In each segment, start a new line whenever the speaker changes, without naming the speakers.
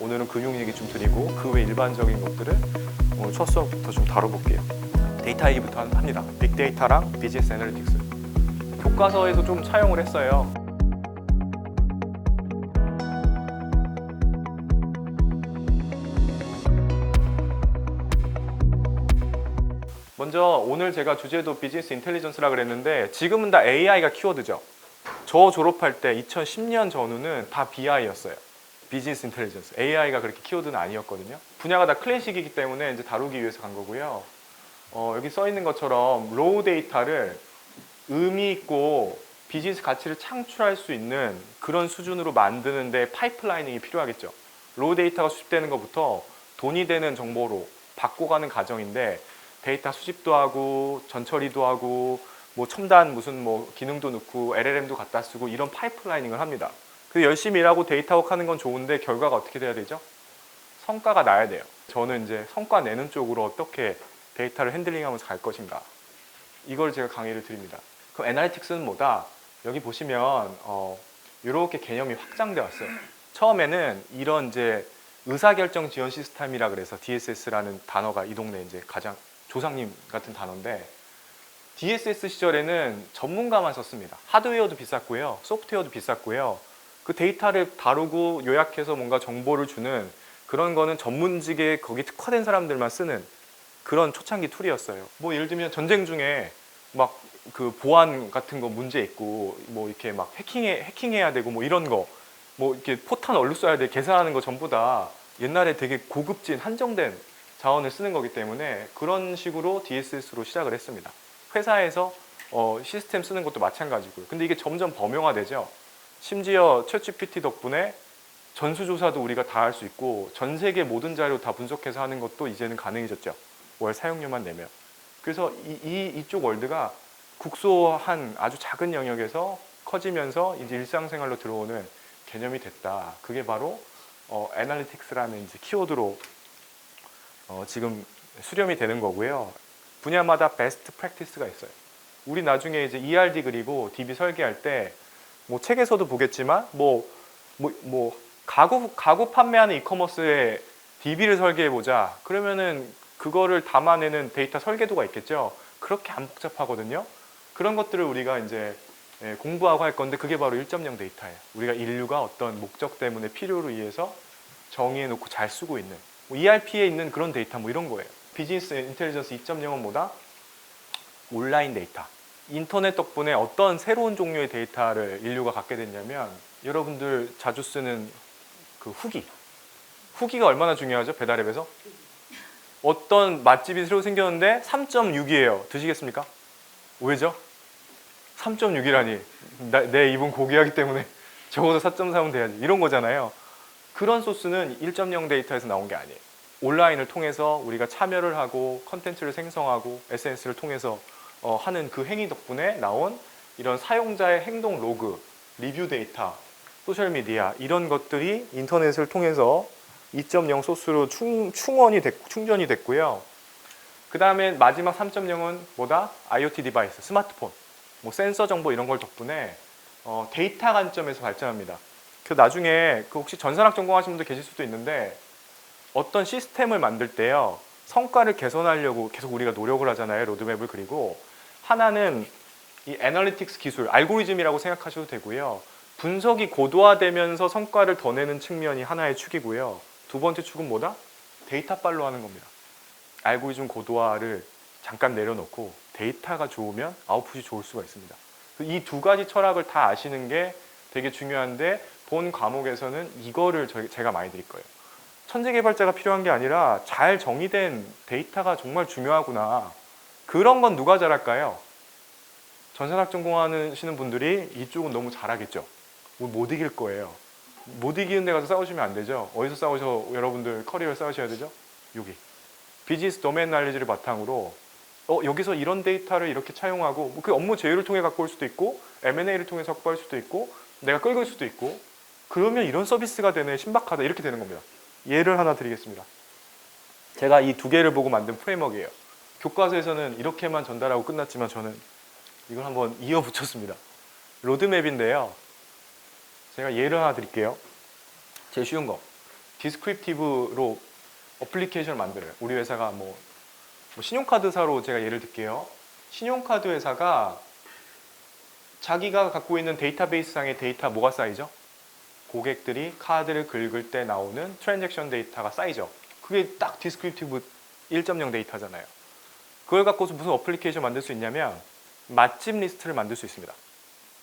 오늘은 금융 얘기 좀 드리고 그 외 일반적인 것들을 오늘 첫 수업부터 좀 다뤄볼게요. 데이터 얘기부터 합니다. 빅데이터랑 비즈니스 애널리틱스. 교과서에도 좀 차용을 했어요. 먼저 오늘 제가 주제도 비즈니스 인텔리전스라 그랬는데 지금은 다 AI가 키워드죠. 저 졸업할 때 2010년 전후는 다 BI였어요. 비즈니스 인텔리전스. AI가 그렇게 키워드는 아니었거든요. 분야가 다 클래식이기 때문에 이제 다루기 위해서 간 거고요. 여기 써 있는 것처럼 로우 데이터를 의미 있고 비즈니스 가치를 창출할 수 있는 그런 수준으로 만드는데 파이프라이닝이 필요하겠죠. 로우 데이터가 수집되는 것부터 돈이 되는 정보로 바꿔가는 과정인데 데이터 수집도 하고 전처리도 하고 뭐 첨단 무슨 뭐 기능도 넣고 LLM도 갖다 쓰고 이런 파이프라이닝을 합니다. 그 열심히 일하고 데이터워크 하는 건 좋은데 결과가 어떻게 돼야 되죠? 성과가 나야 돼요. 저는 이제 성과 내는 쪽으로 어떻게 데이터를 핸들링하면서 갈 것인가, 이걸 제가 강의를 드립니다. 그럼 애널리틱스는 뭐다? 여기 보시면 이렇게 개념이 확장돼 왔어요. 처음에는 이런 이제 의사결정 지원 시스템이라 그래서 DSS라는 단어가 이 동네 이제 가장 조상님 같은 단어인데, DSS 시절에는 전문가만 썼습니다. 하드웨어도 비쌌고요, 소프트웨어도 비쌌고요. 그 데이터를 다루고 요약해서 뭔가 정보를 주는 그런 거는 전문직에 거기 특화된 사람들만 쓰는 그런 초창기 툴이었어요. 뭐 예를 들면 전쟁 중에 막 그 보안 같은 거 문제 있고 뭐 이렇게 막 해킹해야 되고 뭐 이런 거, 뭐 이렇게 포탄 얼루 쏴야 돼, 계산하는 거 전부 다 옛날에 되게 고급진 한정된 자원을 쓰는 거기 때문에 그런 식으로 DSS로 시작을 했습니다. 회사에서 시스템 쓰는 것도 마찬가지고요. 근데 이게 점점 범용화되죠. 심지어 챗GPT 덕분에 전수조사도 우리가 다 할 수 있고 전 세계 모든 자료 다 분석해서 하는 것도 이제는 가능해졌죠. 월 사용료만 내면. 그래서 이쪽 월드가 국소한 아주 작은 영역에서 커지면서 이제 일상생활로 들어오는 개념이 됐다. 그게 바로 애널리틱스라는 이제 키워드로 지금 수렴이 되는 거고요. 분야마다 베스트 프랙티스가 있어요. 우리 나중에 이제 ERD 그리고 DB 설계할 때 뭐 책에서도 보겠지만 가구 판매하는 이커머스에 DB를 설계해 보자. 그러면은 그거를 담아내는 데이터 설계도가 있겠죠. 그렇게 안 복잡하거든요. 그런 것들을 우리가 이제 공부하고 할 건데 그게 바로 1.0 데이터예요. 우리가 인류가 어떤 목적 때문에 필요로 의해서 정의해 놓고 잘 쓰고 있는 뭐 ERP에 있는 그런 데이터 뭐 이런 거예요. 비즈니스 인텔리전스 2.0은 뭐다? 온라인 데이터. 인터넷 덕분에 어떤 새로운 종류의 데이터를 인류가 갖게 됐냐면, 여러분들 자주 쓰는 그 후기가 얼마나 중요하죠? 배달앱에서 어떤 맛집이 새로 생겼는데 3.6이에요. 드시겠습니까? 왜죠? 3.6이라니 내 입은 고귀하기 때문에 적어도 4.3은 돼야지, 이런 거잖아요. 그런 소스는 1.0 데이터에서 나온 게 아니에요. 온라인을 통해서 우리가 참여를 하고 컨텐츠를 생성하고 SNS를 통해서 하는 그 행위 덕분에 나온 이런 사용자의 행동 로그, 리뷰 데이터, 소셜미디어, 이런 것들이 인터넷을 통해서 2.0 소스로 충전이 됐고요. 그 다음에 마지막 3.0은 뭐다? IoT 디바이스, 스마트폰, 뭐 센서 정보 이런 걸 덕분에 데이터 관점에서 발전합니다. 그 나중에 혹시 전산학 전공하시는 분들 계실 수도 있는데, 어떤 시스템을 만들 때요, 성과를 개선하려고 계속 우리가 노력을 하잖아요. 로드맵을 그리고. 하나는 이 애널리틱스 기술, 알고리즘이라고 생각하셔도 되고요. 분석이 고도화되면서 성과를 더 내는 측면이 하나의 축이고요. 두 번째 축은 뭐다? 데이터빨로 하는 겁니다. 알고리즘 고도화를 잠깐 내려놓고 데이터가 좋으면 아웃풋이 좋을 수가 있습니다. 이 두 가지 철학을 다 아시는 게 되게 중요한데, 본 과목에서는 이거를 제가 많이 드릴 거예요. 천재 개발자가 필요한 게 아니라 잘 정의된 데이터가 정말 중요하구나. 그런 건 누가 잘할까요? 전산학 전공하시는 분들이 이쪽은 너무 잘하겠죠. 못 이길 거예요. 못 이기는 데 가서 싸우시면 안 되죠. 어디서 싸우셔 여러분들 커리어를 쌓으셔야 되죠? 여기. 비즈니스 도메인 날리지를 바탕으로 여기서 이런 데이터를 이렇게 차용하고, 그 업무 제휴를 통해 갖고 올 수도 있고, M&A를 통해서 확보할 수도 있고, 내가 끌고 올 수도 있고, 그러면 이런 서비스가 되네, 신박하다, 이렇게 되는 겁니다. 예를 하나 드리겠습니다. 제가 이 두 개를 보고 만든 프레임워크예요. 교과서에서는 이렇게만 전달하고 끝났지만 저는 이걸 한번 이어 붙였습니다. 로드맵인데요. 제가 예를 하나 드릴게요. 제일 쉬운 거. 디스크립티브로 어플리케이션을 만들어요. 우리 회사가 뭐 신용카드사로 제가 예를 들게요. 신용카드 회사가 자기가 갖고 있는 데이터베이스상의 데이터 뭐가 쌓이죠? 고객들이 카드를 긁을 때 나오는 트랜잭션 데이터가 쌓이죠. 그게 딱 디스크립티브 1.0 데이터잖아요. 그걸 갖고서 무슨 어플리케이션 만들 수 있냐면 맛집 리스트를 만들 수 있습니다.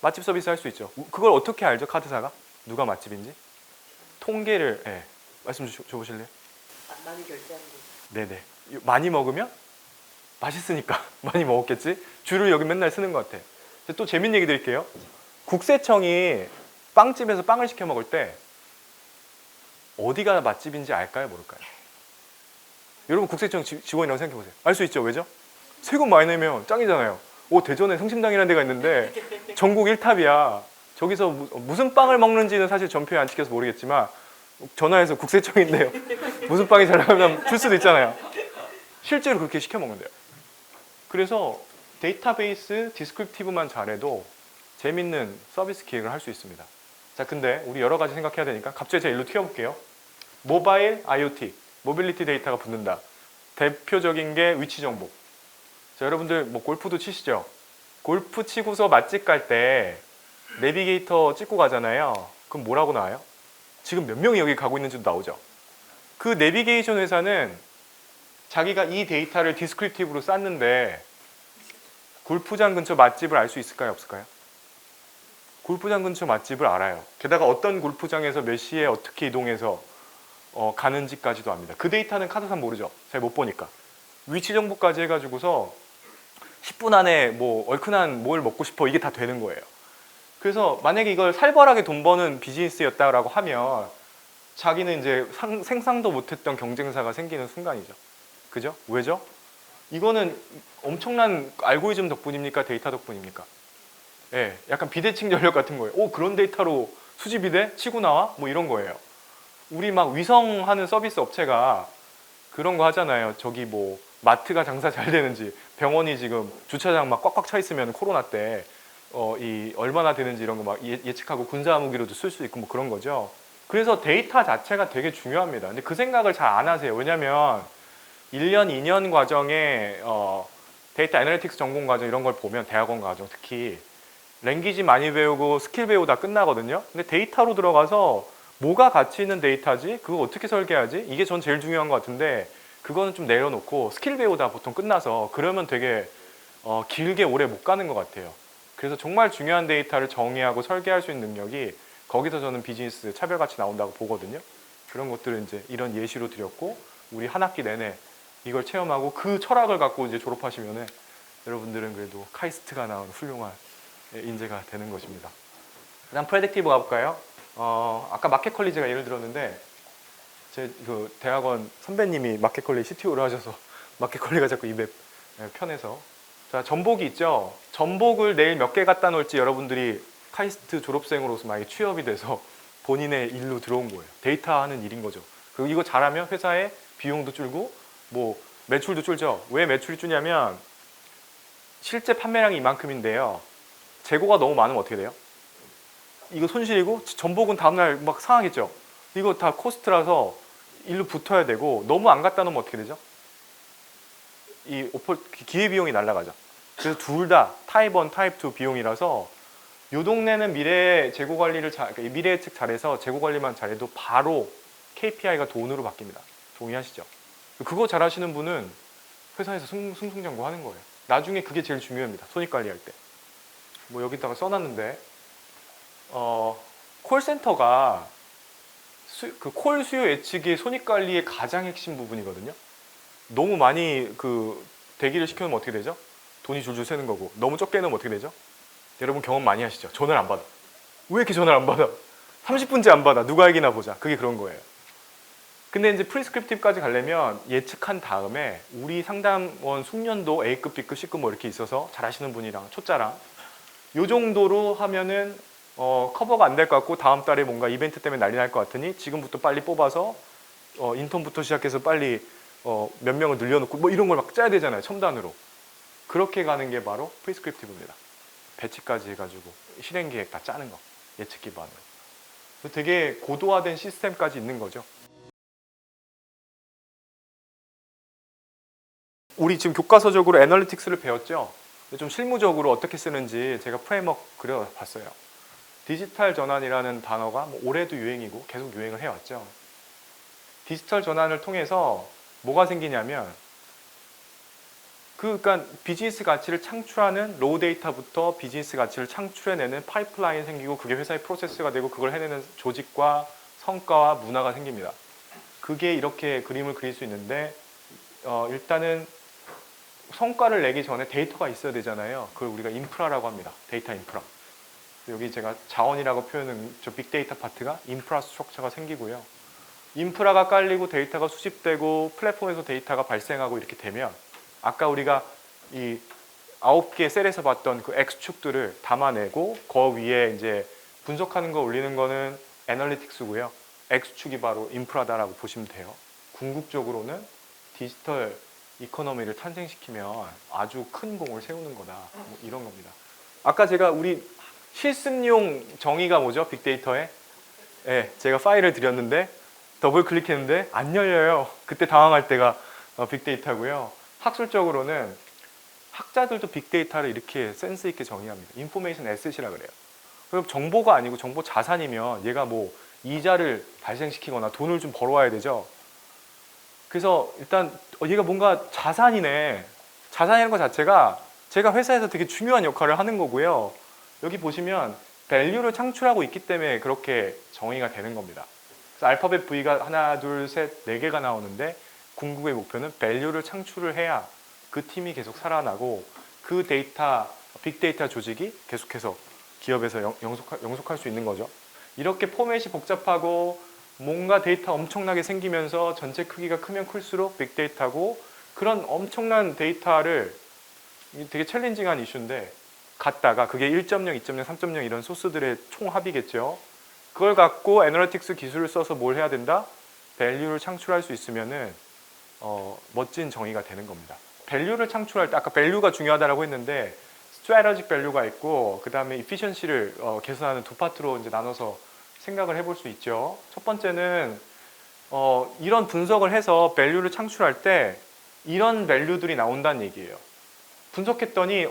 맛집 서비스 할 수 있죠. 그걸 어떻게 알죠? 카드사가? 누가 맛집인지? 통계를 말씀 줘보실래요?
많이 결제하는 거.
네네. 많이 먹으면 맛있으니까 많이 먹었겠지? 줄을 여기 맨날 쓰는 것 같아. 또 재밌는 얘기 드릴게요. 국세청이 빵집에서 빵을 시켜 먹을 때 어디가 맛집인지 알까요? 모를까요? 여러분 국세청 직원이라고 생각해 보세요. 알 수 있죠? 왜죠? 세금 많이 내면 짱이잖아요. 대전에 성심당이라는 데가 있는데 전국 1탑이야. 저기서 무슨 빵을 먹는지는 사실 전표에 안 찍혀서 모르겠지만 전화해서 국세청인데요. 무슨 빵이 잘 나오면 줄 수도 있잖아요. 실제로 그렇게 시켜 먹는데요. 그래서 데이터베이스 디스크립티브만 잘해도 재밌는 서비스 기획을 할 수 있습니다. 자, 근데 우리 여러 가지 생각해야 되니까 갑자기 제가 일로 튀어볼게요. 모바일 IoT, 모빌리티 데이터가 붙는다. 대표적인 게 위치 정보. 자, 여러분들 뭐 골프도 치시죠? 골프 치고서 맛집 갈 때 내비게이터 찍고 가잖아요. 그럼 뭐라고 나와요? 지금 몇 명이 여기 가고 있는지도 나오죠. 그 내비게이션 회사는 자기가 이 데이터를 디스크립티브로 쌌는데 골프장 근처 맛집을 알 수 있을까요? 없을까요? 골프장 근처 맛집을 알아요. 게다가 어떤 골프장에서 몇 시에 어떻게 이동해서 가는지까지도 압니다. 그 데이터는 카드사는 모르죠. 잘 못 보니까. 위치 정보까지 해가지고서 10분 안에 뭐 얼큰한 뭘 먹고 싶어 이게 다 되는 거예요. 그래서 만약에 이걸 살벌하게 돈 버는 비즈니스였다라고 하면 자기는 이제 생상도 못했던 경쟁사가 생기는 순간이죠. 그죠? 왜죠? 이거는 엄청난 알고리즘 덕분입니까? 데이터 덕분입니까? 예, 약간 비대칭 전력 같은 거예요. 그런 데이터로 수집이 돼? 치고 나와? 뭐 이런 거예요. 우리 막 위성하는 서비스 업체가 그런 거 하잖아요. 저기 뭐 마트가 장사 잘 되는지, 병원이 지금 주차장 막 꽉꽉 차 있으면 코로나 때 이 얼마나 되는지 이런 거 막 예측하고 군사 무기로도 쓸 수 있고 뭐 그런 거죠. 그래서 데이터 자체가 되게 중요합니다. 근데 그 생각을 잘 안 하세요. 왜냐면 1년, 2년 과정에 데이터 애널리틱스 전공 과정 이런 걸 보면 대학원 과정 특히 랭귀지 많이 배우고 스킬 배우다 끝나거든요. 근데 데이터로 들어가서 뭐가 가치 있는 데이터지? 그거 어떻게 설계하지? 이게 전 제일 중요한 것 같은데 그거는 좀 내려놓고 스킬 배우다 보통 끝나서 그러면 되게 길게 오래 못 가는 것 같아요. 그래서 정말 중요한 데이터를 정의하고 설계할 수 있는 능력이 거기서 저는 비즈니스 차별가치 나온다고 보거든요. 그런 것들을 이제 이런 예시로 드렸고 우리 한 학기 내내 이걸 체험하고 그 철학을 갖고 이제 졸업하시면은 여러분들은 그래도 카이스트가 나온 훌륭한 인재가 되는 것입니다. 그다음 프레딕티브 가볼까요? 아까 마켓컬리 제가 예를 들었는데 제 그 대학원 선배님이 마켓컬리 CTO를 하셔서 마켓컬리가 자꾸 입에 편해서 자 전복이 있죠. 전복을 내일 몇 개 갖다 놓을지 여러분들이 카이스트 졸업생으로서 만약에 취업이 돼서 본인의 일로 들어온 거예요. 데이터 하는 일인 거죠. 그리고 이거 잘하면 회사의 비용도 줄고 뭐 매출도 줄죠. 왜 매출이 줄냐면 실제 판매량이 이만큼인데요. 재고가 너무 많으면 어떻게 돼요? 이거 손실이고 전복은 다음날 막 상하겠죠. 이거 다 코스트라서 일로 붙어야 되고 너무 안 갖다 놓으면 어떻게 되죠? 이 기회비용이 날아가죠. 그래서 둘 다 타입 1, 타입 2 비용이라서 요 동네는 미래 재고 관리를 미래 예측 잘해서 재고 관리만 잘해도 바로 KPI가 돈으로 바뀝니다. 동의하시죠? 그거 잘하시는 분은 회사에서 승승장구하는 거예요. 나중에 그게 제일 중요합니다. 손익관리할 때. 뭐 여기다가 써놨는데 콜센터가 그 콜 수요 예측이 손익관리의 가장 핵심 부분이거든요. 너무 많이 그 대기를 시켜놓으면 어떻게 되죠? 돈이 줄줄 새는 거고 너무 적게 해놓으면 어떻게 되죠? 여러분 경험 많이 하시죠? 전화를 안 받아. 왜 이렇게 전화를 안 받아? 30분째 안 받아. 누가 얘기나 보자. 그게 그런 거예요. 근데 이제 프리스크립티브까지 가려면 예측한 다음에 우리 상담원 숙련도 A급, B급, C급 뭐 이렇게 있어서 잘하시는 분이랑 초짜랑 요 정도로 하면은 커버가 안 될 것 같고 다음 달에 뭔가 이벤트 때문에 난리 날 것 같으니 지금부터 빨리 뽑아서 인턴부터 시작해서 빨리 몇 명을 늘려놓고 뭐 이런 걸 막 짜야 되잖아요. 첨단으로. 그렇게 가는 게 바로 프리스크립티브입니다. 배치까지 해가지고 실행 계획 다 짜는 거. 예측 기반으로. 되게 고도화된 시스템까지 있는 거죠. 우리 지금 교과서적으로 애널리틱스를 배웠죠. 근데 좀 실무적으로 어떻게 쓰는지 제가 프레임워크 그려봤어요. 디지털 전환이라는 단어가 뭐 올해도 유행이고 계속 유행을 해왔죠. 디지털 전환을 통해서 뭐가 생기냐면 그러니까 비즈니스 가치를 창출하는 로우 데이터부터 비즈니스 가치를 창출해내는 파이프라인이 생기고 그게 회사의 프로세스가 되고 그걸 해내는 조직과 성과와 문화가 생깁니다. 그게 이렇게 그림을 그릴 수 있는데 일단은 성과를 내기 전에 데이터가 있어야 되잖아요. 그걸 우리가 인프라라고 합니다. 데이터 인프라. 여기 제가 자원이라고 표현한 저 빅데이터 파트가 인프라스트럭처가 생기고요. 인프라가 깔리고 데이터가 수집되고 플랫폼에서 데이터가 발생하고 이렇게 되면 아까 우리가 이 9개 셀에서 봤던 그 X축들을 담아내고 그 위에 이제 분석하는 거 올리는 거는 애널리틱스고요. X축이 바로 인프라다라고 보시면 돼요. 궁극적으로는 디지털 이코노미를 탄생시키면 아주 큰 공을 세우는 거다. 뭐 이런 겁니다. 아까 제가 우리 실습용 정의가 뭐죠? 빅데이터에? 네, 제가 파일을 드렸는데 더블 클릭했는데 안 열려요. 그때 당황할 때가 빅데이터고요. 학술적으로는 학자들도 빅데이터를 이렇게 센스 있게 정의합니다. 인포메이션 에셋이라 그래요. 그럼 정보가 아니고 정보 자산이면 얘가 뭐 이자를 발생시키거나 돈을 좀 벌어와야 되죠. 그래서 일단 얘가 뭔가 자산이네. 자산이라는 것 자체가 제가 회사에서 되게 중요한 역할을 하는 거고요. 여기 보시면 밸류를 창출하고 있기 때문에 그렇게 정의가 되는 겁니다. 그래서 알파벳 V가 하나, 둘, 셋, 네 개가 나오는데 궁극의 목표는 밸류를 창출을 해야 그 팀이 계속 살아나고 그 데이터, 빅데이터 조직이 계속해서 기업에서 영속할 수 있는 거죠. 이렇게 포맷이 복잡하고 뭔가 데이터 엄청나게 생기면서 전체 크기가 크면 클수록 빅데이터고 그런 엄청난 데이터를 되게 챌린징한 이슈인데 갖다가 그게 1.0, 2.0, 3.0 이런 소스들의 총합이겠죠. 그걸 갖고 애널리틱스 기술을 써서 뭘 해야 된다? 밸류를 창출할 수 있으면은 멋진 정의가 되는 겁니다. 밸류를 창출할 때 아까 밸류가 중요하다고 했는데 스트래티직 밸류가 있고 그 다음에 이피션시를 계산하는 두 파트로 이제 나눠서 생각을 해볼 수 있죠. 첫 번째는 이런 분석을 해서 밸류를 창출할 때 이런 밸류들이 나온다는 얘기예요. 분석했더니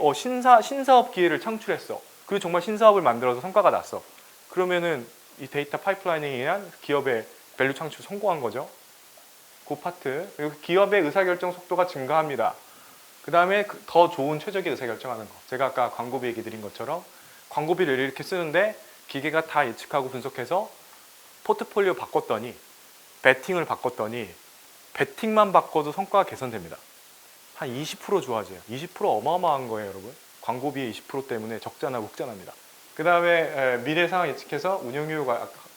신사업 기회를 창출했어. 그리고 정말 신사업을 만들어서 성과가 났어. 그러면은 이 데이터 파이프라이닝에 의한 기업의 밸류 창출 성공한 거죠. 그 파트. 그리고 기업의 의사결정 속도가 증가합니다. 그 다음에 더 좋은 최적의 의사결정하는 거. 제가 아까 광고비 얘기 드린 것처럼 광고비를 이렇게 쓰는데 기계가 다 예측하고 분석해서 포트폴리오 바꿨더니 배팅을 바꿨더니 배팅만 바꿔도 성과가 개선됩니다. 한 20% 좋아져요. 20% 어마어마한 거예요, 여러분. 광고비의 20% 때문에 적자나고 흑자납니다. 그 다음에 미래 상황 예측해서 운영효율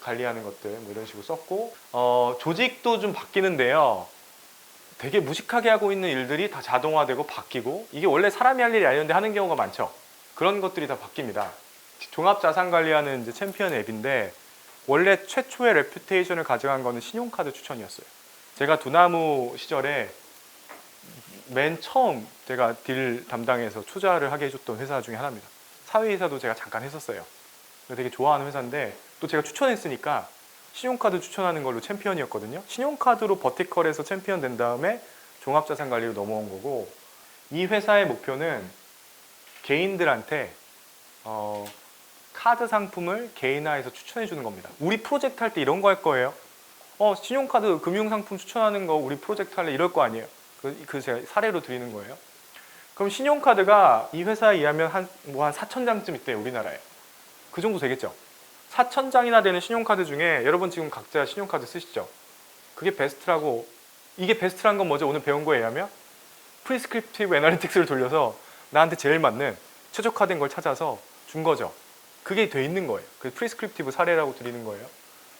관리하는 것들 뭐 이런 식으로 썼고 조직도 좀 바뀌는데요. 되게 무식하게 하고 있는 일들이 다 자동화되고 바뀌고 이게 원래 사람이 할 일이 아니었는데 하는 경우가 많죠. 그런 것들이 다 바뀝니다. 종합자산관리하는 이제 챔피언 앱인데 원래 최초의 레퓨테이션을 가져간 거는 신용카드 추천이었어요. 제가 두나무 시절에 맨 처음 제가 딜 담당해서 투자를 하게 해줬던 회사 중에 하나입니다. 사회이사도 제가 잠깐 했었어요. 되게 좋아하는 회사인데 또 제가 추천했으니까 신용카드 추천하는 걸로 챔피언이었거든요. 신용카드로 버티컬에서 챔피언 된 다음에 종합자산관리로 넘어온 거고 이 회사의 목표는 개인들한테 카드 상품을 개인화해서 추천해 주는 겁니다. 우리 프로젝트 할 때 이런 거 할 거예요. 신용카드 금융상품 추천하는 거 우리 프로젝트 할래 이럴 거 아니에요. 그 제가 사례로 드리는 거예요. 그럼 신용카드가 이 회사에 의하면 한 4,000장쯤 있대요, 우리나라에. 그 정도 되겠죠. 4,000장이나 되는 신용카드 중에 여러분 지금 각자 신용카드 쓰시죠? 그게 베스트라고. 이게 베스트란 건 뭐죠? 오늘 배운 거에 의하면 프리스크립티브 애널리틱스를 돌려서 나한테 제일 맞는 최적화된 걸 찾아서 준 거죠. 그게 돼 있는 거예요. 그 프리스크립티브 사례라고 드리는 거예요.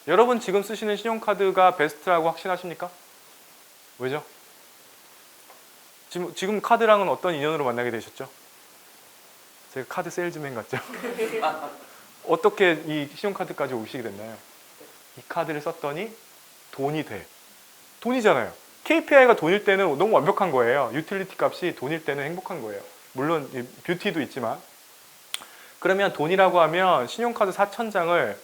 여러분 지금 쓰시는 신용카드가 베스트라고 확신하십니까? 왜죠? 지금 카드랑은 어떤 인연으로 만나게 되셨죠? 제가 카드 세일즈맨 같죠? 어떻게 이 신용카드까지 오시게 됐나요? 이 카드를 썼더니 돈이 돼. 돈이잖아요. KPI가 돈일 때는 너무 완벽한 거예요. 유틸리티 값이 돈일 때는 행복한 거예요. 물론 뷰티도 있지만. 그러면 돈이라고 하면 신용카드 4,000장을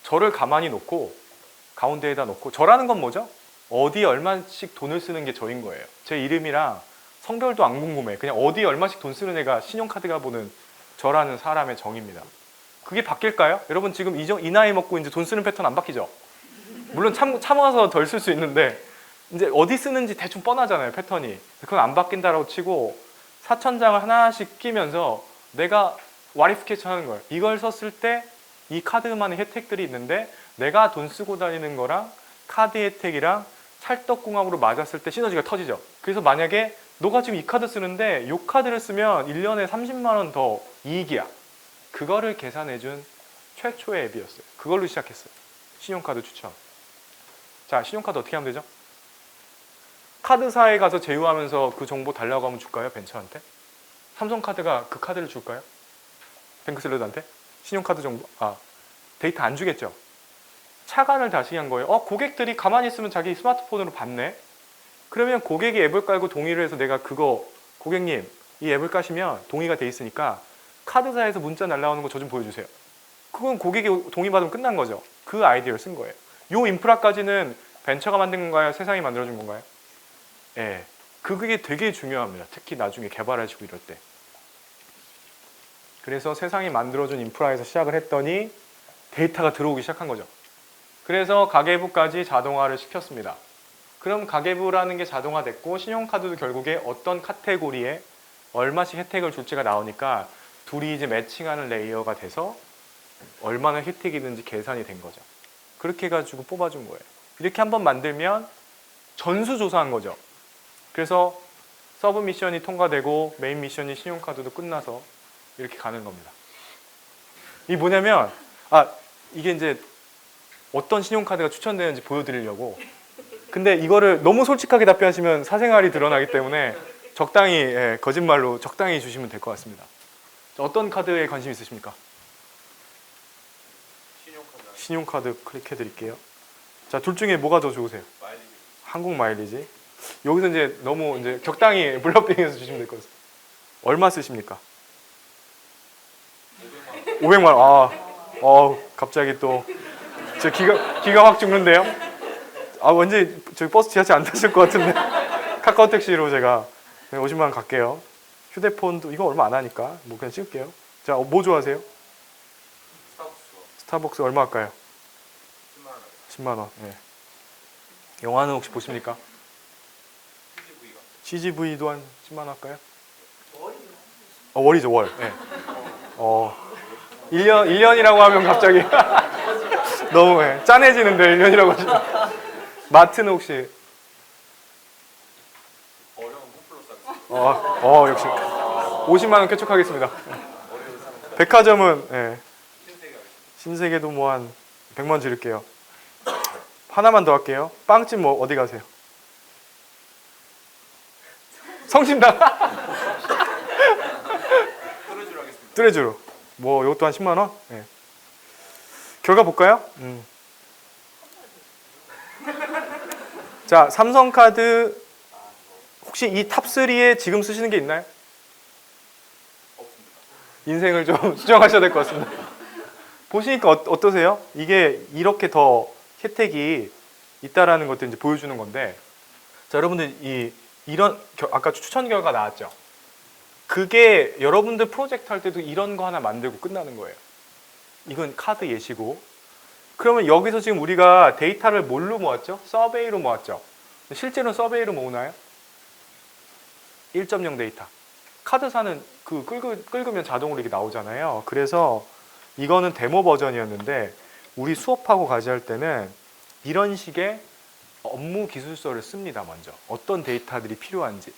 저를 가만히 놓고 가운데에다 놓고 저라는 건 뭐죠? 어디에 얼마씩 돈을 쓰는 게 저인 거예요. 제 이름이랑 성별도 안 궁금해. 그냥 어디에 얼마씩 돈 쓰는 애가 신용카드가 보는 저라는 사람의 정입니다. 그게 바뀔까요? 여러분 지금 이 나이 먹고 이제 돈 쓰는 패턴 안 바뀌죠? 물론 참아서 덜 쓸 수 있는데 이제 어디 쓰는지 대충 뻔하잖아요, 패턴이. 그건 안 바뀐다라고 치고 4,000장을 하나씩 끼면서 내가 와리스케치 하는 거예요. 이걸 썼을 때 이 카드만의 혜택들이 있는데 내가 돈 쓰고 다니는 거랑 카드 혜택이랑 찰떡궁합으로 맞았을 때 시너지가 터지죠. 그래서 만약에 너가 지금 이 카드 쓰는데 이 카드를 쓰면 1년에 30만 원 더 이익이야. 그거를 계산해준 최초의 앱이었어요. 그걸로 시작했어요. 신용카드 추천. 자, 신용카드 어떻게 하면 되죠? 카드사에 가서 제휴하면서 그 정보 달라고 하면 줄까요? 벤처한테? 삼성카드가 그 카드를 줄까요? 뱅크샐러드한테? 신용카드 정보, 데이터 안 주겠죠? 차관을 다시 한 거예요. 고객들이 가만히 있으면 자기 스마트폰으로 봤네? 그러면 고객이 앱을 깔고 동의를 해서 내가 그거, 고객님, 이 앱을 까시면 동의가 돼 있으니까 카드사에서 문자 날라오는 거 저 좀 보여주세요. 그건 고객이 동의받으면 끝난 거죠. 그 아이디어를 쓴 거예요. 요 인프라까지는 벤처가 만든 건가요? 세상이 만들어준 건가요? 예. 그게 되게 중요합니다. 특히 나중에 개발하시고 이럴 때. 그래서 세상이 만들어준 인프라에서 시작을 했더니 데이터가 들어오기 시작한 거죠. 그래서 가계부까지 자동화를 시켰습니다. 그럼 가계부라는 게 자동화됐고 신용카드도 결국에 어떤 카테고리에 얼마씩 혜택을 줄지가 나오니까 둘이 이제 매칭하는 레이어가 돼서 얼마나 혜택이 있는지 계산이 된 거죠. 그렇게 해가지고 뽑아준 거예요. 이렇게 한번 만들면 전수조사한 거죠. 그래서 서브 미션이 통과되고 메인 미션이 신용카드도 끝나서 이렇게 가는 겁니다. 이게 뭐냐면 이게 이제 어떤 신용카드가 추천되는지 보여드리려고. 근데 이거를 너무 솔직하게 답변하시면 사생활이 드러나기 때문에 적당히 거짓말로 적당히 주시면 될 것 같습니다. 어떤 카드에 관심 있으십니까? 신용카드 클릭해 드릴게요. 자, 둘 중에 뭐가 더 좋으세요? 마일리지. 한국 마일리지. 여기서 이제 너무 이제 적당히 블러핑해서 주시면 될 것 같습니다. 얼마 쓰십니까? 500만 원. 갑자기 또 저 기가 확 죽는데요. 왠지 저기 버스 지하철 안 타실 것 같은데 카카오 택시로 제가 50만 원 갈게요. 휴대폰도 이거 얼마 안 하니까 뭐 그냥 찍을게요. 자, 뭐 좋아하세요? 스타벅스 얼마 할까요? 10만 원. 네. 영화는 혹시 보십니까? CGV도 한 10만 원 할까요? 월이죠, 월. 네. 1년이라고 하면 갑자기 너무 짠해지는데 1년이라고 하시면. 마트는 혹시? 역시 50만 원 쾌척하겠습니다. 백화점은 신세계도 뭐 한 100만 원 지를게요. 하나만 더 할게요. 빵집 뭐 어디 가세요? 성심당. 뚜레쥬로. 뭐 이것도 한 10만 원? 네. 결과 볼까요? 자, 삼성카드 혹시 이 탑3에 지금 쓰시는 게 있나요? 없습니다. 인생을 좀 수정하셔야 될 것 같습니다. 보시니까 어떠세요? 이게 이렇게 더 혜택이 있다라는 것들 이제 보여주는 건데, 자, 여러분들 이런 아까 추천 결과 나왔죠? 그게 여러분들 프로젝트 할 때도 이런 거 하나 만들고 끝나는 거예요. 이건 카드 예시고. 그러면 여기서 지금 우리가 데이터를 뭘로 모았죠? 서베이로 모았죠. 실제로는 서베이로 모으나요? 1.0 데이터. 카드사는 그 긁으면 자동으로 이렇게 나오잖아요. 그래서 이거는 데모 버전이었는데 우리 수업하고 과제할 때는 이런 식의 업무 기술서를 씁니다. 먼저 어떤 데이터들이 필요한지,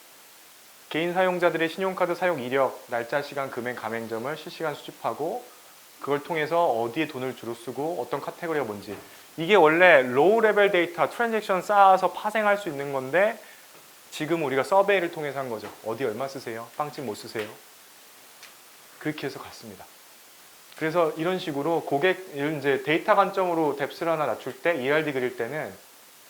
개인 사용자들의 신용카드 사용 이력, 날짜, 시간, 금액, 가맹점을 실시간 수집하고 그걸 통해서 어디에 돈을 주로 쓰고 어떤 카테고리가 뭔지. 이게 원래 로우 레벨 데이터 트랜잭션 쌓아서 파생할 수 있는 건데 지금 우리가 서베이를 통해서 한 거죠. 어디 얼마 쓰세요? 빵집 뭐 쓰세요? 그렇게 해서 갔습니다. 그래서 이런 식으로 이제 데이터 관점으로 뎁스를 하나 낮출 때 ERD 그릴 때는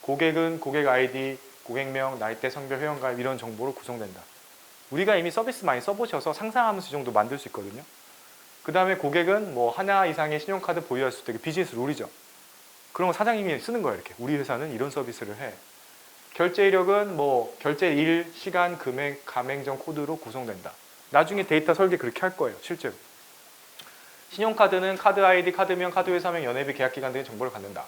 고객은 고객 아이디, 고객명, 나이대, 성별, 회원가입 이런 정보로 구성된다. 우리가 이미 서비스 많이 써보셔서 상상하면서 이 정도 만들 수 있거든요. 그 다음에 고객은 뭐 하나 이상의 신용카드 보유할 수 있게 비즈니스 룰이죠. 그런 거 사장님이 쓰는 거예요. 이렇게 우리 회사는 이런 서비스를 해. 결제 이력은 뭐 결제일, 시간, 금액, 가맹점 코드로 구성된다. 나중에 데이터 설계 그렇게 할 거예요, 실제로. 신용카드는 카드 아이디, 카드명, 카드회사명, 연회비, 계약기간 등의 정보를 갖는다.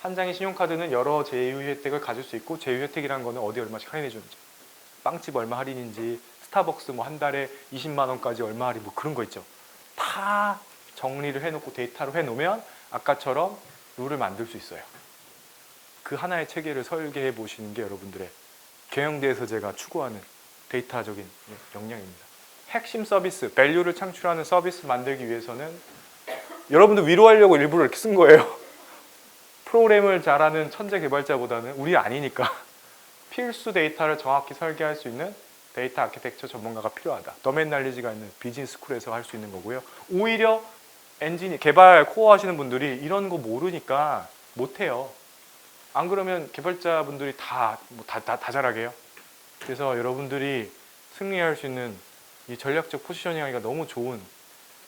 한 장의 신용카드는 여러 제휴 혜택을 가질 수 있고, 제휴 혜택이라는 거는 어디 얼마씩 할인해 주는지, 빵집 얼마 할인인지, 스타벅스 뭐 한 달에 20만 원까지 얼마 할인 뭐 그런 거 있죠. 다 정리를 해놓고 데이터로 해놓으면 아까처럼 룰을 만들 수 있어요. 그 하나의 체계를 설계해 보시는 게 여러분들의 경영대에서 제가 추구하는 데이터적인 역량입니다. 핵심 서비스, 밸류를 창출하는 서비스 만들기 위해서는 여러분들 위로하려고 일부러 이렇게 쓴 거예요. 프로그램을 잘하는 천재 개발자보다는 우리 아니니까 필수 데이터를 정확히 설계할 수 있는 데이터 아키텍처 전문가가 필요하다. 도메인 날리지가 있는 비즈니스 스쿨에서 할 수 있는 거고요. 오히려 엔지니 개발 코어 하시는 분들이 이런 거 모르니까 못해요. 안 그러면 개발자분들이 다 잘하게 해요. 그래서 여러분들이 승리할 수 있는 이 전략적 포지셔닝 하기가 너무 좋은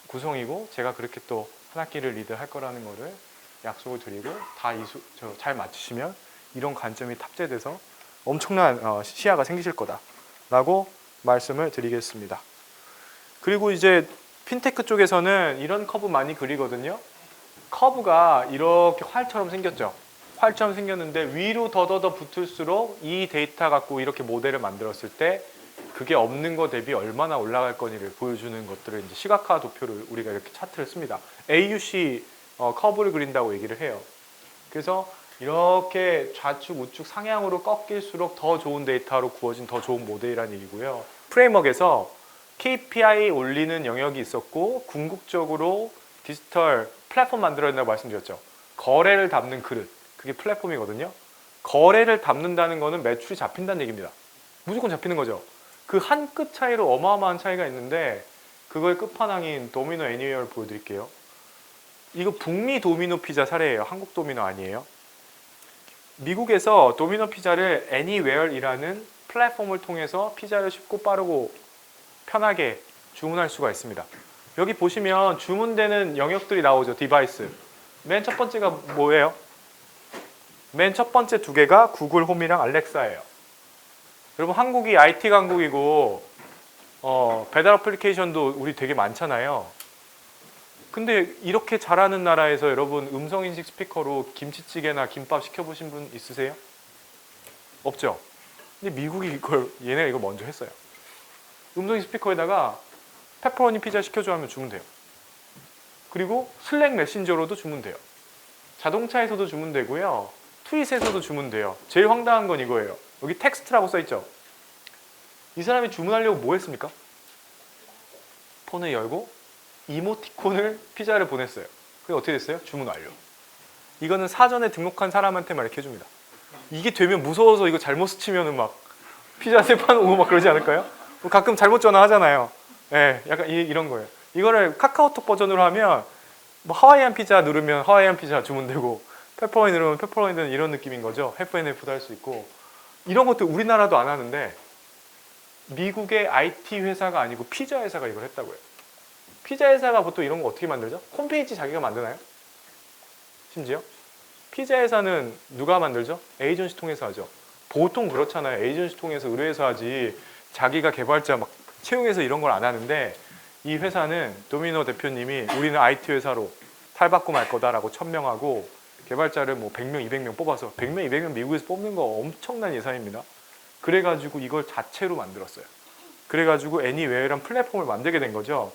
구성이고, 제가 그렇게 또 한 학기를 리드할 거라는 거를 약속을 드리고, 다 잘 맞추시면 이런 관점이 탑재돼서 엄청난 시야가 생기실 거다라고 말씀을 드리겠습니다. 그리고 이제 핀테크 쪽에서는 이런 커브 많이 그리거든요. 커브가 이렇게 활처럼 생겼죠. 활처럼 생겼는데 위로 더더더 붙을수록 이 데이터 갖고 이렇게 모델을 만들었을 때 그게 없는 거 대비 얼마나 올라갈 거니를 보여주는 것들을 이제 시각화 도표를 우리가 이렇게 차트를 씁니다. AUC 커브를 그린다고 얘기를 해요. 그래서 이렇게 좌측 우측 상향으로 꺾일수록 더 좋은 데이터로 구워진 더 좋은 모델이라는 얘기고요. 프레임워크에서 KPI 올리는 영역이 있었고, 궁극적으로 디지털 플랫폼 만들어야 된다고 말씀드렸죠. 거래를 담는 그릇, 그게 플랫폼이거든요. 거래를 담는다는 거는 매출이 잡힌다는 얘기입니다. 무조건 잡히는 거죠. 그 한 끗 차이로 어마어마한 차이가 있는데, 그거의 끝판왕인 도미노 애니웨어를 보여드릴게요. 이거 북미 도미노 피자 사례예요. 한국 도미노 아니에요. 미국에서 도미노 피자를 애니웨어이라는 플랫폼을 통해서 피자를 쉽고 빠르고 편하게 주문할 수가 있습니다. 여기 보시면 주문되는 영역들이 나오죠. 디바이스. 맨 첫 번째가 뭐예요? 맨 첫 번째 두 개가 구글 홈이랑 알렉사예요. 여러분, 한국이 IT 강국이고 배달 어플리케이션도 우리 되게 많잖아요. 근데 이렇게 잘하는 나라에서 여러분 음성인식 스피커로 김치찌개나 김밥 시켜보신 분 있으세요? 없죠? 근데 미국이 얘네가 이걸 먼저 했어요. 음성인식 스피커에다가 페퍼로니 피자 시켜줘 하면 주면 돼요. 그리고 슬랙 메신저로도 주면 돼요. 자동차에서도 주문 되고요. 트윗에서도 주문 돼요. 제일 황당한 건 이거예요. 여기 텍스트라고 써있죠? 이 사람이 주문하려고 뭐 했습니까? 폰을 열고 이모티콘을 피자를 보냈어요. 그게 어떻게 됐어요? 주문 완료. 이거는 사전에 등록한 사람한테만 이렇게 해줍니다. 이게 되면 무서워서 이거 잘못 스치면은 막 피자 세 판 오고 막 그러지 않을까요? 가끔 잘못 전화하잖아요. 네, 약간 이런 거예요. 이거를 카카오톡 버전으로 하면 뭐 하와이안 피자 누르면 하와이안 피자 주문되고, 페퍼로니 누르면 페퍼로니 되는 이런 느낌인 거죠. FNF도 할 수 있고. 이런 것도 우리나라도 안 하는데 미국의 IT 회사가 아니고 피자 회사가 이걸 했다고요. 피자 회사가 보통 이런 거 어떻게 만들죠? 홈페이지 자기가 만드나요? 심지어? 피자 회사는 누가 만들죠? 에이전시 통해서 하죠. 보통 그렇잖아요. 에이전시 통해서 의뢰해서 하지 자기가 개발자 막 채용해서 이런 걸 안 하는데, 이 회사는 도미노 대표님이 우리는 IT 회사로 탈바꿈 할 거다라고 천명하고 개발자를 뭐 100명, 200명 뽑아서 100명, 200명 미국에서 뽑는 거 엄청난 예산입니다. 그래가지고 이걸 자체로 만들었어요. 그래가지고 애니웨어라는 플랫폼을 만들게 된 거죠.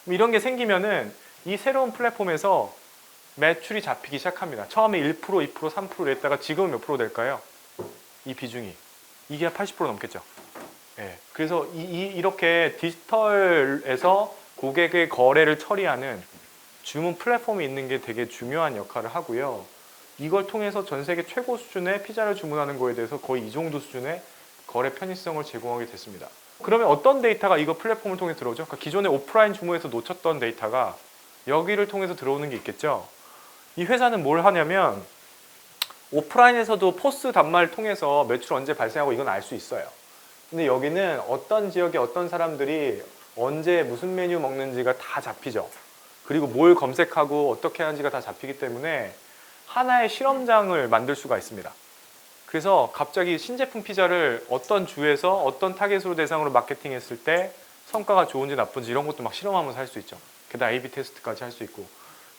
이런 게 생기면은 이 새로운 플랫폼에서 매출이 잡히기 시작합니다. 처음에 1%, 2%, 3% 냈다가 지금은 몇 프로 될까요? 이 비중이. 이게 80% 넘겠죠. 네. 그래서 이렇게 디지털에서 고객의 거래를 처리하는 주문 플랫폼이 있는 게 되게 중요한 역할을 하고요. 이걸 통해서 전 세계 최고 수준의 피자를 주문하는 거에 대해서 거의 이 정도 수준의 거래 편의성을 제공하게 됐습니다. 그러면 어떤 데이터가 이거 플랫폼을 통해서 들어오죠? 그러니까 기존의 오프라인 주문에서 놓쳤던 데이터가 여기를 통해서 들어오는 게 있겠죠. 이 회사는 뭘 하냐면 오프라인에서도 포스 단말을 통해서 매출 언제 발생하고 이건 알 수 있어요. 근데 여기는 어떤 지역에 어떤 사람들이 언제 무슨 메뉴 먹는지가 다 잡히죠. 그리고 뭘 검색하고 어떻게 하는지가 다 잡히기 때문에 하나의 실험장을 만들 수가 있습니다. 그래서 갑자기 신제품 피자를 어떤 주에서 어떤 타겟으로 대상으로 마케팅했을 때 성과가 좋은지 나쁜지 이런 것도 막 실험하면서 할 수 있죠. 게다가 A/B 테스트까지 할 수 있고.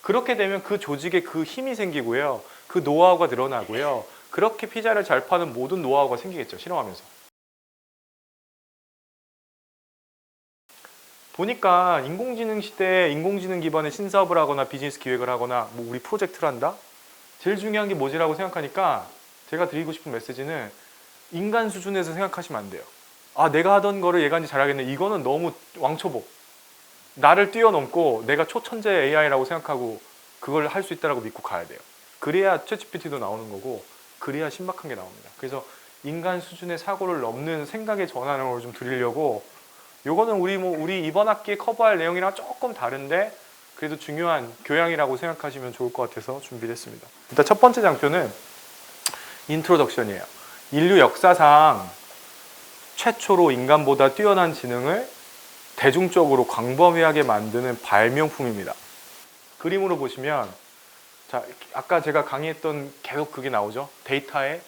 그렇게 되면 그 조직에 그 힘이 생기고요. 그 노하우가 늘어나고요. 그렇게 피자를 잘 파는 모든 노하우가 생기겠죠. 실험하면서. 보니까 인공지능 시대에 인공지능 기반의 신사업을 하거나 비즈니스 기획을 하거나 뭐 우리 프로젝트를 한다? 제일 중요한 게 뭐지라고 생각하니까 제가 드리고 싶은 메시지는 인간 수준에서 생각하시면 안 돼요. 아, 내가 하던 거를 얘가 이제 잘하겠네. 이거는 너무 왕초보. 나를 뛰어넘고 내가 초천재 AI라고 생각하고 그걸 할 수 있다고 믿고 가야 돼요. 그래야 챗GPT도 나오는 거고 그래야 신박한 게 나옵니다. 그래서 인간 수준의 사고를 넘는 생각의 전환을 좀 드리려고 요거는 우리 이번 학기에 커버할 내용이랑 조금 다른데 그래도 중요한 교양이라고 생각하시면 좋을 것 같아서 준비를 했습니다. 일단 첫 번째 장표는 인트로덕션이에요. 인류 역사상 최초로 인간보다 뛰어난 지능을 대중적으로 광범위하게 만드는 발명품입니다. 그림으로 보시면 자, 아까 제가 강의했던 계속 그게 나오죠. 데이터에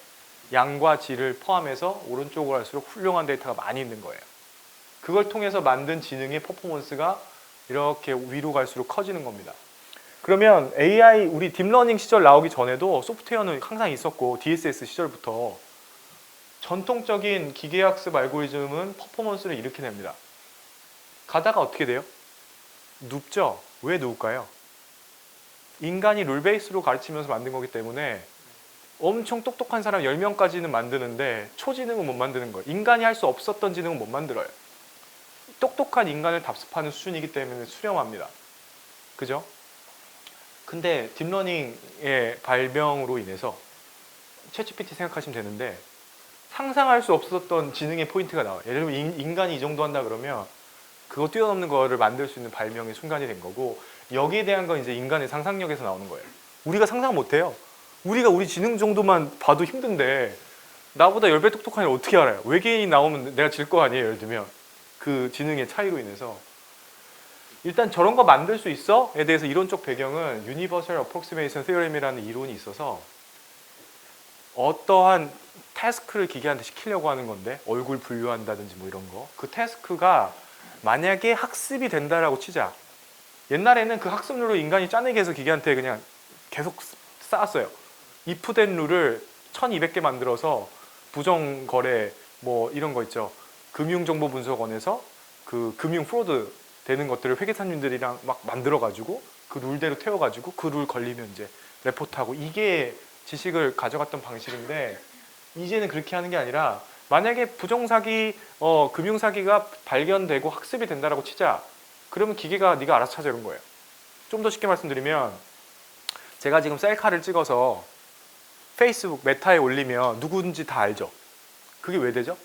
양과 질을 포함해서 오른쪽으로 갈수록 훌륭한 데이터가 많이 있는 거예요. 그걸 통해서 만든 지능의 퍼포먼스가 이렇게 위로 갈수록 커지는 겁니다. 그러면 AI 우리 딥러닝 시절 나오기 전에도 소프트웨어는 항상 있었고 DSS 시절부터 전통적인 기계학습 알고리즘은 퍼포먼스를 이렇게 냅니다. 가다가 어떻게 돼요? 눕죠? 왜 누울까요? 인간이 룰 베이스로 가르치면서 만든 거기 때문에 엄청 똑똑한 사람 10명까지는 만드는데 초지능은 못 만드는 거예요. 인간이 할 수 없었던 지능은 못 만들어요. 똑똑한 인간을 답습하는 수준이기 때문에 수렴합니다. 그죠? 근데 딥러닝의 발명으로 인해서 챗GPT 생각하시면 되는데 상상할 수 없었던 지능의 포인트가 나와요. 예를 들면 인간이 이 정도 한다 그러면 그거 뛰어넘는 거를 만들 수 있는 발명의 순간이 된 거고 여기에 대한 건 이제 인간의 상상력에서 나오는 거예요. 우리가 상상 못해요. 우리가 우리 지능 정도만 봐도 힘든데 나보다 10배 똑똑한 애를 어떻게 알아요? 외계인이 나오면 내가 질 거 아니에요. 예를 들면 그 지능의 차이로 인해서 일단 저런 거 만들 수 있어? 에 대해서 이론적 배경은 Universal Approximation Theorem이라는 이론이 있어서 어떠한 태스크를 기계한테 시키려고 하는 건데 얼굴 분류한다든지 뭐 이런 거 그 태스크가 만약에 학습이 된다라고 치자 옛날에는 그 학습 룰을 인간이 짜내기 해서 기계한테 그냥 계속 쌓았어요. if 된 룰을 1200개 만들어서 부정거래 뭐 이런 거 있죠. 금융정보분석원에서 그 금융 프로드 되는 것들을 회계사님들이랑 막 만들어가지고 그 룰대로 태워가지고 그 룰 걸리면 이제 레포트하고 이게 지식을 가져갔던 방식인데 이제는 그렇게 하는 게 아니라 만약에 부정사기, 금융사기가 발견되고 학습이 된다라고 치자. 그러면 기계가 네가 알아서 찾아 이런 거예요. 좀 더 쉽게 말씀드리면 제가 지금 셀카를 찍어서 페이스북 메타에 올리면 누구든지 다 알죠. 그게 왜 되죠?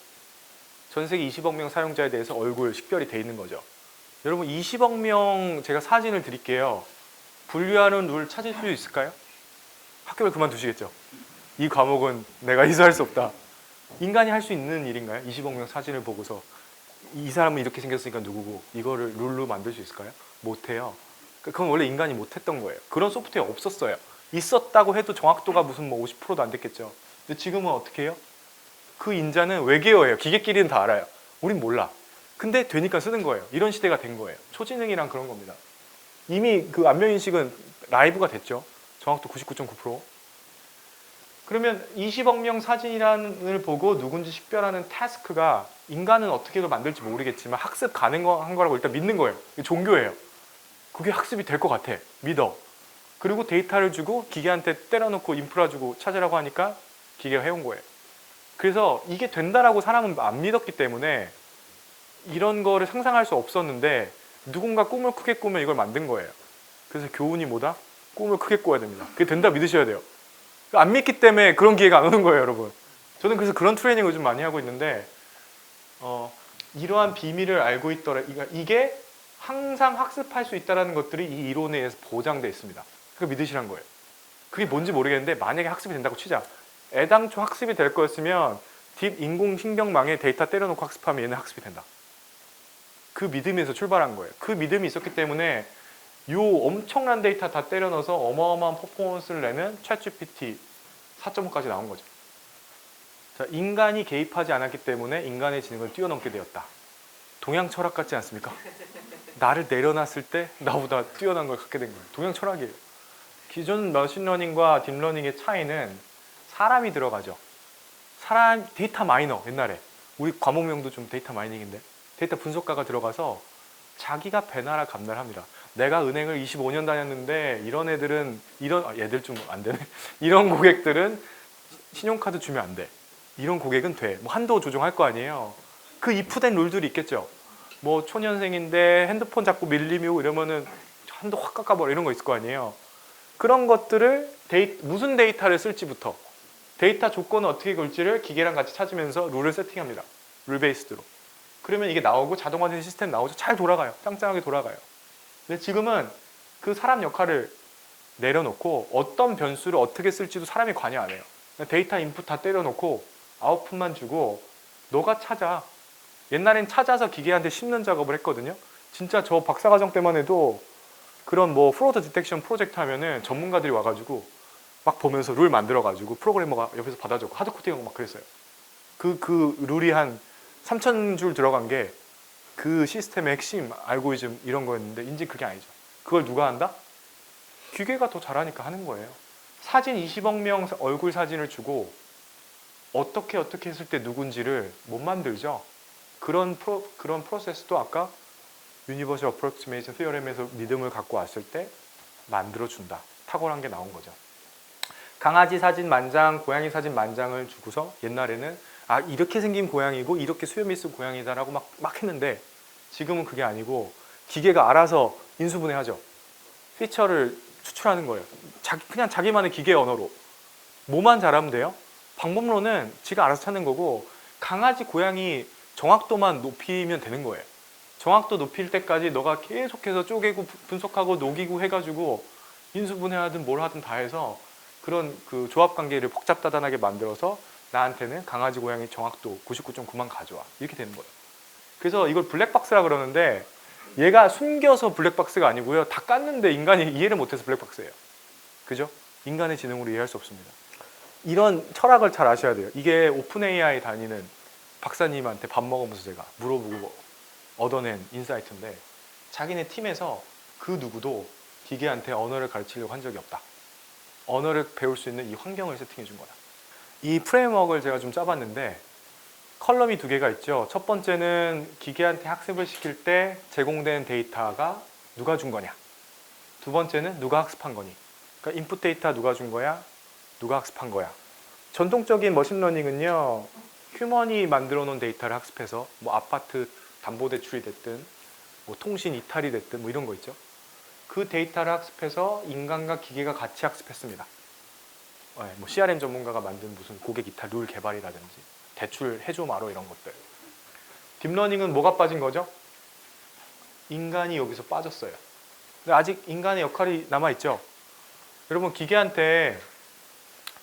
전 세계 20억 명 사용자에 대해서 얼굴 식별이 돼 있는 거죠. 여러분 20억 명 제가 사진을 드릴게요. 분류하는 룰 찾을 수 있을까요? 학교를 그만두시겠죠. 이 과목은 내가 이수할 수 없다. 인간이 할 수 있는 일인가요? 20억 명 사진을 보고서 이 사람은 이렇게 생겼으니까 누구고 이거를 룰로 만들 수 있을까요? 못해요. 그건 원래 인간이 못했던 거예요. 그런 소프트웨어 없었어요. 있었다고 해도 정확도가 무슨 뭐 50%도 안 됐겠죠. 근데 지금은 어떻게 해요? 그 인자는 외계어예요. 기계끼리는 다 알아요. 우린 몰라. 근데 되니까 쓰는 거예요. 이런 시대가 된 거예요. 초지능이란 그런 겁니다. 이미 그 안면인식은 라이브가 됐죠. 정확도 99.9%. 그러면 20억 명 사진을 보고 누군지 식별하는 태스크가 인간은 어떻게도 만들지 모르겠지만 학습 가능한 거라고 일단 믿는 거예요. 이게 종교예요. 그게 학습이 될 것 같아. 믿어. 그리고 데이터를 주고 기계한테 때려놓고 인프라 주고 찾으라고 하니까 기계가 해온 거예요. 그래서 이게 된다라고 사람은 안 믿었기 때문에 이런 거를 상상할 수 없었는데 누군가 꿈을 크게 꾸면 이걸 만든 거예요. 그래서 교훈이 뭐다? 꿈을 크게 꿔야 됩니다. 그게 된다 믿으셔야 돼요. 안 믿기 때문에 그런 기회가 안 오는 거예요, 여러분. 저는 그래서 그런 트레이닝을 좀 많이 하고 있는데 이러한 비밀을 알고 있더라. 이게 항상 학습할 수 있다는 것들이 이 이론에 의해서 보장되어 있습니다. 그거 믿으시란 거예요. 그게 뭔지 모르겠는데 만약에 학습이 된다고 치자. 애당초 학습이 될 거였으면 딥 인공신경망에 데이터 때려놓고 학습하면 얘는 학습이 된다. 그 믿음에서 출발한 거예요. 그 믿음이 있었기 때문에 요 엄청난 데이터 다 때려 넣어서 어마어마한 퍼포먼스를 내는 챗GPT 4.5까지 나온 거죠. 자, 인간이 개입하지 않았기 때문에 인간의 지능을 뛰어넘게 되었다. 동양 철학 같지 않습니까? 나를 내려놨을 때 나보다 뛰어난 걸 갖게 된 거예요. 동양 철학이에요. 기존 머신러닝과 딥러닝의 차이는 사람이 들어가죠. 사람 데이터 마이너 옛날에 우리 과목명도 좀 데이터 마이닝인데 데이터 분석가가 들어가서 자기가 배나라 감나라합니다. 내가 은행을 25년 다녔는데 이런 애들은 얘들 좀 안 되네. 이런 고객들은 신용카드 주면 안 돼. 이런 고객은 돼. 뭐 한도 조정할 거 아니에요. 그 이프된 룰들이 있겠죠. 뭐 초년생인데 핸드폰 자꾸 밀림이 오고 이러면은 한도 확 깎아버려 이런 거 있을 거 아니에요. 그런 것들을 무슨 데이터를 쓸지부터 데이터 조건을 어떻게 걸지를 기계랑 같이 찾으면서 룰을 세팅합니다. 룰 베이스드로. 그러면 이게 나오고 자동화된 시스템 나오죠. 잘 돌아가요. 짱짱하게 돌아가요. 근데 지금은 그 사람 역할을 내려놓고 어떤 변수를 어떻게 쓸지도 사람이 관여 안 해요. 데이터 인풋 다 때려놓고 아웃풋만 주고 너가 찾아. 옛날엔 찾아서 기계한테 심는 작업을 했거든요. 진짜 저 박사과정 때만 해도 그런 뭐 프로드 디텍션 프로젝트 하면은 전문가들이 와가지고 막 보면서 룰 만들어가지고 프로그래머가 옆에서 받아주고 하드코딩하고 막 그랬어요. 그 룰이 한 3,000줄 들어간 게 그 시스템의 핵심, 알고리즘 이런 거였는데 이제 그게 아니죠. 그걸 누가 한다? 기계가 더 잘하니까 하는 거예요. 사진 20억 명 얼굴 사진을 주고 어떻게 했을 때 누군지를 못 만들죠. 그런 프로세스도 아까 유니버셜 어프로크시메이션 티어렘에서 믿음을 갖고 왔을 때 만들어준다. 탁월한 게 나온 거죠. 강아지 사진 만장, 고양이 사진 만장을 주고서 옛날에는 아 이렇게 생긴 고양이고 이렇게 수염이 있을 고양이다라고 막 했는데 지금은 그게 아니고 기계가 알아서 인수분해하죠. 피처를 추출하는 거예요. 그냥 자기만의 기계 언어로. 뭐만 잘하면 돼요? 방법론은 지가 알아서 찾는 거고 강아지, 고양이 정확도만 높이면 되는 거예요. 정확도 높일 때까지 너가 계속해서 쪼개고 분석하고 녹이고 해가지고 인수분해하든 뭘 하든 다 해서 그런 그 조합관계를 복잡다단하게 만들어서 나한테는 강아지, 고양이 정확도 99.9만 가져와. 이렇게 되는 거예요. 그래서 이걸 블랙박스라 그러는데 얘가 숨겨서 블랙박스가 아니고요. 다 깠는데 인간이 이해를 못해서 블랙박스예요. 그죠? 인간의 지능으로 이해할 수 없습니다. 이런 철학을 잘 아셔야 돼요. 이게 오픈 AI 다니는 박사님한테 밥 먹으면서 제가 물어보고 얻어낸 인사이트인데 자기네 팀에서 그 누구도 기계한테 언어를 가르치려고 한 적이 없다. 언어를 배울 수 있는 이 환경을 세팅해 준 거다. 이 프레임워크를 제가 좀 짜봤는데 컬럼이 두 개가 있죠. 첫 번째는 기계한테 학습을 시킬 때 제공된 데이터가 누가 준 거냐. 두 번째는 누가 학습한 거니. 그러니까 인풋 데이터 누가 준 거야, 누가 학습한 거야. 전통적인 머신러닝은요. 휴먼이 만들어 놓은 데이터를 학습해서 뭐 아파트 담보대출이 됐든 뭐 통신 이탈이 됐든 뭐 이런 거 있죠. 그 데이터를 학습해서 인간과 기계가 같이 학습했습니다. 뭐 CRM 전문가가 만든 무슨 고객 이탈 룰 개발이라든지 대출 해줘 말어 이런 것들. 딥러닝은 뭐가 빠진 거죠? 인간이 여기서 빠졌어요. 근데 아직 인간의 역할이 남아있죠. 여러분 기계한테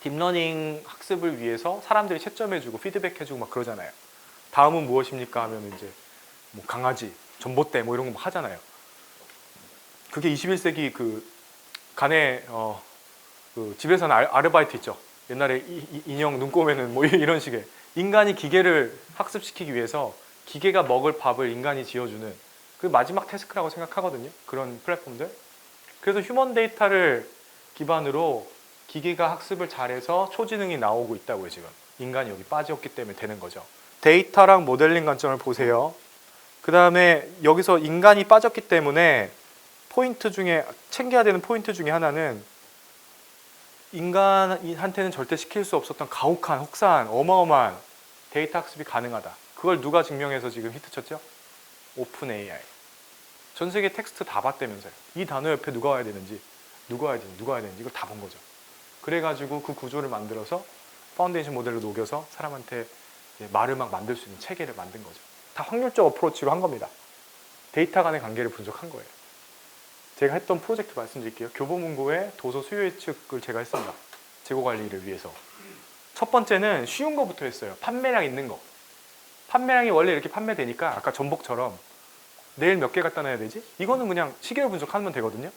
딥러닝 학습을 위해서 사람들이 채점해주고 피드백해주고 막 그러잖아요. 다음은 무엇입니까 하면 이제 뭐 강아지, 전봇대 뭐 이런 거 하잖아요. 그게 21세기 그 간에 그 집에서는 아르바이트 있죠. 옛날에 인형 눈꼬매는 뭐 이런 식의 인간이 기계를 학습시키기 위해서 기계가 먹을 밥을 인간이 지어주는 그 마지막 태스크라고 생각하거든요. 그런 플랫폼들. 그래서 휴먼 데이터를 기반으로 기계가 학습을 잘해서 초지능이 나오고 있다고요. 지금 인간이 여기 빠졌기 때문에 되는 거죠. 데이터랑 모델링 관점을 보세요. 그 다음에 여기서 인간이 빠졌기 때문에 포인트 중에 챙겨야 되는 포인트 중에 하나는 인간한테는 절대 시킬 수 없었던 가혹한, 혹사한, 어마어마한 데이터 학습이 가능하다. 그걸 누가 증명해서 지금 히트쳤죠? 오픈 AI. 전 세계 텍스트 다 봤다면서요. 이 단어 옆에 누가 와야 되는지, 누가 와야 되는지 이걸 다 본 거죠. 그래가지고 그 구조를 만들어서 파운데이션 모델로 녹여서 사람한테 말을 막 만들 수 있는 체계를 만든 거죠. 다 확률적 어프로치로 한 겁니다. 데이터 간의 관계를 분석한 거예요. 제가 했던 프로젝트 말씀드릴게요. 교보문고의 도서 수요 예측을 제가 했습니다. 재고 관리를 위해서. 첫 번째는 쉬운 거부터 했어요. 판매량 있는 거. 판매량이 원래 이렇게 판매되니까 아까 전복처럼 내일 몇 개 갖다 놔야 되지? 이거는 그냥 시계로 분석하면 되거든요.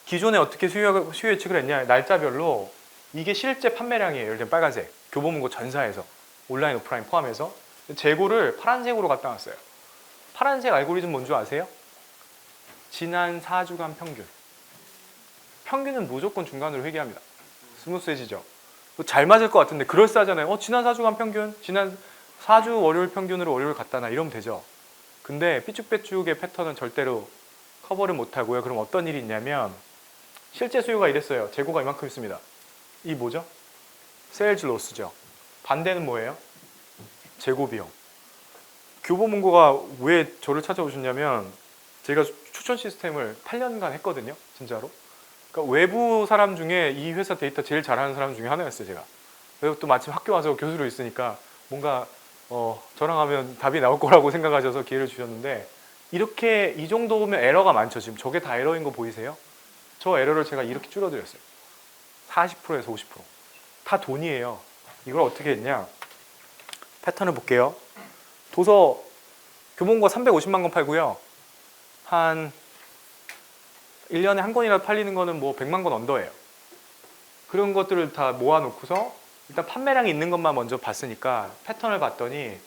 기존에 어떻게 수요 예측을 했냐. 날짜별로 이게 실제 판매량이에요. 예를 들면 빨간색 교보문고 전사에서 온라인 오프라인 포함해서 재고를 파란색으로 갖다 놨어요. 파란색 알고리즘 뭔 줄 아세요? 지난 4주간 평균. 평균은 무조건 중간으로 회귀합니다. 스무스해지죠. 잘 맞을 것 같은데 그럴싸하잖아요. 지난 4주간 평균, 지난 4주 월요일 평균으로 월요일 갖다 놔 이러면 되죠. 근데 삐쭉빼쭉의 패턴은 절대로 커버를 못하고요. 그럼 어떤 일이 있냐면 실제 수요가 이랬어요. 재고가 이만큼 있습니다. 이 뭐죠? 세일즈 로스죠. 반대는 뭐예요? 재고 비용. 교보문고가 왜 저를 찾아오셨냐면 제가 추천 시스템을 8년간 했거든요. 진짜로. 그러니까 외부 사람 중에 이 회사 데이터 제일 잘하는 사람 중에 하나였어요. 제가. 그리고 또 마침 학교 와서 교수로 있으니까 뭔가 저랑 하면 답이 나올 거라고 생각하셔서 기회를 주셨는데 이렇게 이 정도면 에러가 많죠. 지금 저게 다 에러인 거 보이세요? 저 에러를 제가 이렇게 줄여드렸어요. 40%에서 50%. 다 돈이에요. 이걸 어떻게 했냐? 패턴을 볼게요. 도서 교보문고가 350만 권 팔고요. 한 1년에 한 권이라도 팔리는 거는 뭐 100만 권 언더예요. 그런 것들을 다 모아놓고서 일단 판매량이 있는 것만 먼저 봤으니까 패턴을 봤더니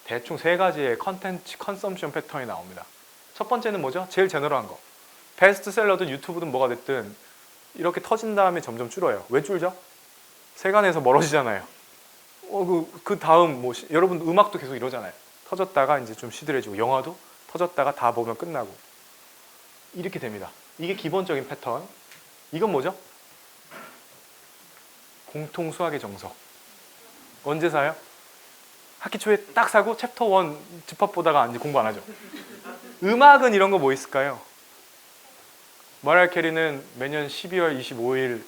대충 3가지의 컨텐츠 컨섬션 패턴이 나옵니다. 첫 번째는 뭐죠? 제일 제너럴한 거. 베스트셀러든 유튜브든 뭐가 됐든 이렇게 터진 다음에 점점 줄어요. 왜 줄죠? 세간에서 멀어지잖아요. 그 다음 뭐 여러분 음악도 계속 이러잖아요. 터졌다가 이제 좀 시들해지고 영화도 터졌다가 다 보면 끝나고 이렇게 됩니다. 이게 기본적인 패턴. 이건 뭐죠? 공통 수학의 정석. 언제 사요? 학기 초에 딱 사고 챕터 1 집합 보다가 이제 공부 안 하죠. 음악은 이런 거 뭐 있을까요? 마라이어 캐리는 매년 12월 25일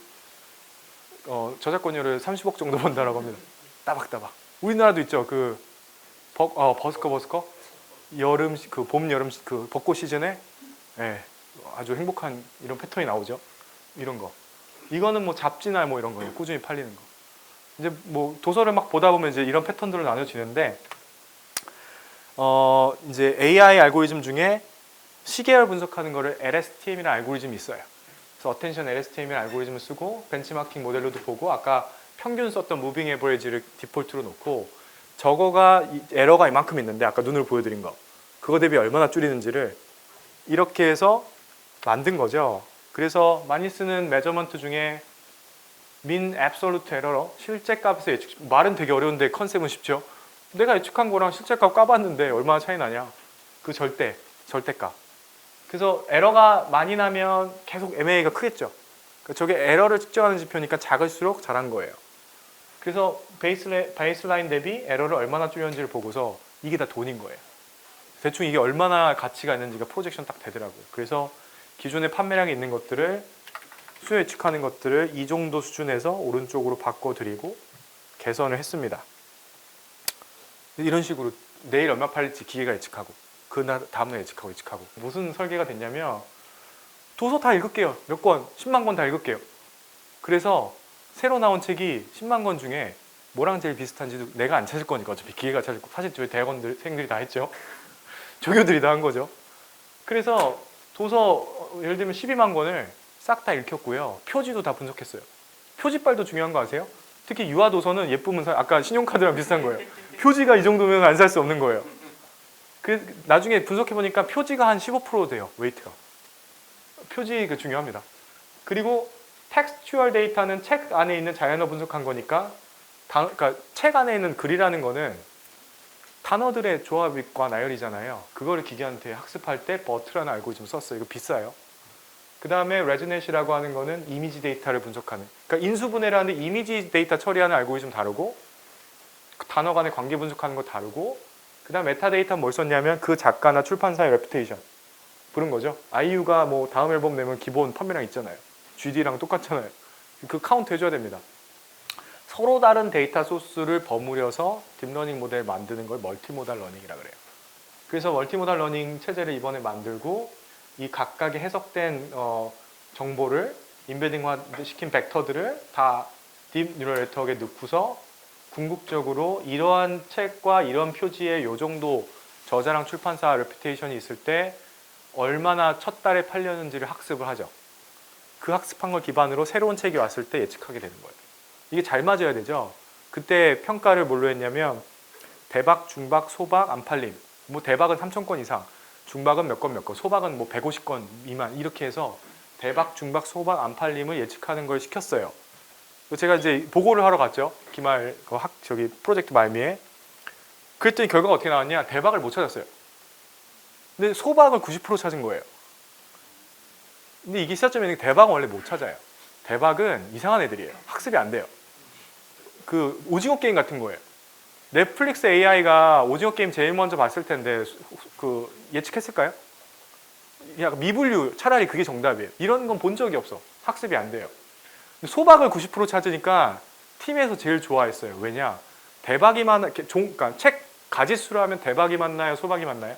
저작권료를 30억 정도 번다라고 합니다. 따박따박. 우리나라도 있죠. 그 버스커 여름 그 봄 여름 그 벚꽃 시즌에 아주 행복한 이런 패턴이 나오죠. 이런 거. 이거는 뭐 잡지나 뭐 이런 거예요. 꾸준히 팔리는 거. 이제 뭐 도서를 막 보다 보면 이제 이런 패턴들로 나눠지는데 이제 AI 알고리즘 중에 시계열 분석하는 거를 LSTM이라는 알고리즘이 있어요. 그래서 어텐션 LSTM이라는 알고리즘을 쓰고 벤치마킹 모델로도 보고 아까 평균 썼던 무빙 에버리지를 디폴트로 놓고 저거가 에러가 이만큼 있는데 아까 눈으로 보여드린 거 그거 대비 얼마나 줄이는지를 이렇게 해서 만든 거죠. 그래서 많이 쓰는 메저먼트 중에 민 앱솔루트 에러러 실제 값에서 예측. 말은 되게 어려운데 컨셉은 쉽죠. 내가 예측한 거랑 실제 값 까봤는데 얼마나 차이 나냐. 그 절대값. 그래서 에러가 많이 나면 계속 MA가 크겠죠. 그러니까 저게 에러를 측정하는 지표니까 작을수록 잘한 거예요. 그래서 베이스라인 대비 에러를 얼마나 줄였는지를 보고서 이게 다 돈인 거예요. 대충 이게 얼마나 가치가 있는지가 프로젝션 딱 되더라고요. 그래서 기존에 판매량이 있는 것들을 수요 예측하는 것들을 이 정도 수준에서 오른쪽으로 바꿔드리고 개선을 했습니다. 이런 식으로 내일 얼마 팔릴지 기계가 예측하고 그날 다음날 예측하고 무슨 설계가 됐냐면 도서 다 읽을게요. 몇 권? 10만 권 다 읽을게요. 그래서 새로 나온 책이 10만 권 중에 뭐랑 제일 비슷한지도 내가 안 찾을 거니까 어차피 기계가 찾을 거. 사실 저희 대학원생들이 다 했죠. 조교들이 다 한 거죠. 그래서 도서 예를 들면 12만 권을 싹 다 읽혔고요. 표지도 다 분석했어요. 표지빨도 중요한 거 아세요? 특히 유아 도서는 예쁘면 아까 신용카드랑 비슷한 거예요. 표지가 이 정도면 안 살 수 없는 거예요. 나중에 분석해보니까 표지가 한 15% 돼요. 웨이트가. 표지 중요합니다. 그리고 텍스튜얼 데이터는 책 안에 있는 자연어 분석한 거니까 그러니까 책 안에 있는 글이라는 거는 단어들의 조합과 나열이잖아요. 그거를 기계한테 학습할 때 버트라는 알고리즘 썼어요. 이거 비싸요. 그 다음에 레즈넷이라고 하는 거는 이미지 데이터를 분석하는. 그러니까 인수분해라는 이미지 데이터 처리하는 알고리즘 다르고 단어 간의 관계 분석하는 거 다르고 그 다음 메타데이터는 뭘 썼냐면 그 작가나 출판사의 레퓨테이션 부른 거죠. 아이유가 뭐 다음 앨범 내면 기본 판매량 있잖아요. GD랑 똑같잖아요. 그 카운트 해줘야 됩니다. 서로 다른 데이터 소스를 버무려서 딥러닝 모델 만드는 걸 멀티모달 러닝이라고 그래요. 그래서 멀티모달 러닝 체제를 이번에 만들고 이 각각의 해석된 정보를 인베딩화 시킨 벡터들을 다 딥 뉴럴 네트워크에 넣고서 궁극적으로 이러한 책과 이런 표지에 요 정도 저자랑 출판사 레퓨테이션이 있을 때 얼마나 첫 달에 팔렸는지를 학습을 하죠. 그 학습한 걸 기반으로 새로운 책이 왔을 때 예측하게 되는 거예요. 이게 잘 맞아야 되죠. 그때 평가를 뭘로 했냐면 대박, 중박, 소박, 안 팔림. 뭐 대박은 3,000건 이상, 중박은 몇 건, 소박은 뭐 150건 미만 이렇게 해서 대박, 중박, 소박, 안 팔림을 예측하는 걸 시켰어요. 제가 이제 보고를 하러 갔죠. 기말 저기 프로젝트 말미에. 그랬더니 결과가 어떻게 나왔냐? 대박을 못 찾았어요. 근데 소박을 90% 찾은 거예요. 근데 이게 시사점이 대박은 원래 못 찾아요. 대박은 이상한 애들이에요. 학습이 안 돼요. 그 오징어 게임 같은 거예요. 넷플릭스 AI가 오징어 게임 제일 먼저 봤을 텐데 그 예측했을까요? 약간 미분류 차라리 그게 정답이에요. 이런 건 본 적이 없어. 학습이 안 돼요. 소박을 90% 찾으니까 팀에서 제일 좋아했어요. 왜냐? 대박이 많아, 그러니까 책 가지수로 하면 대박이 맞나요? 소박이 맞나요?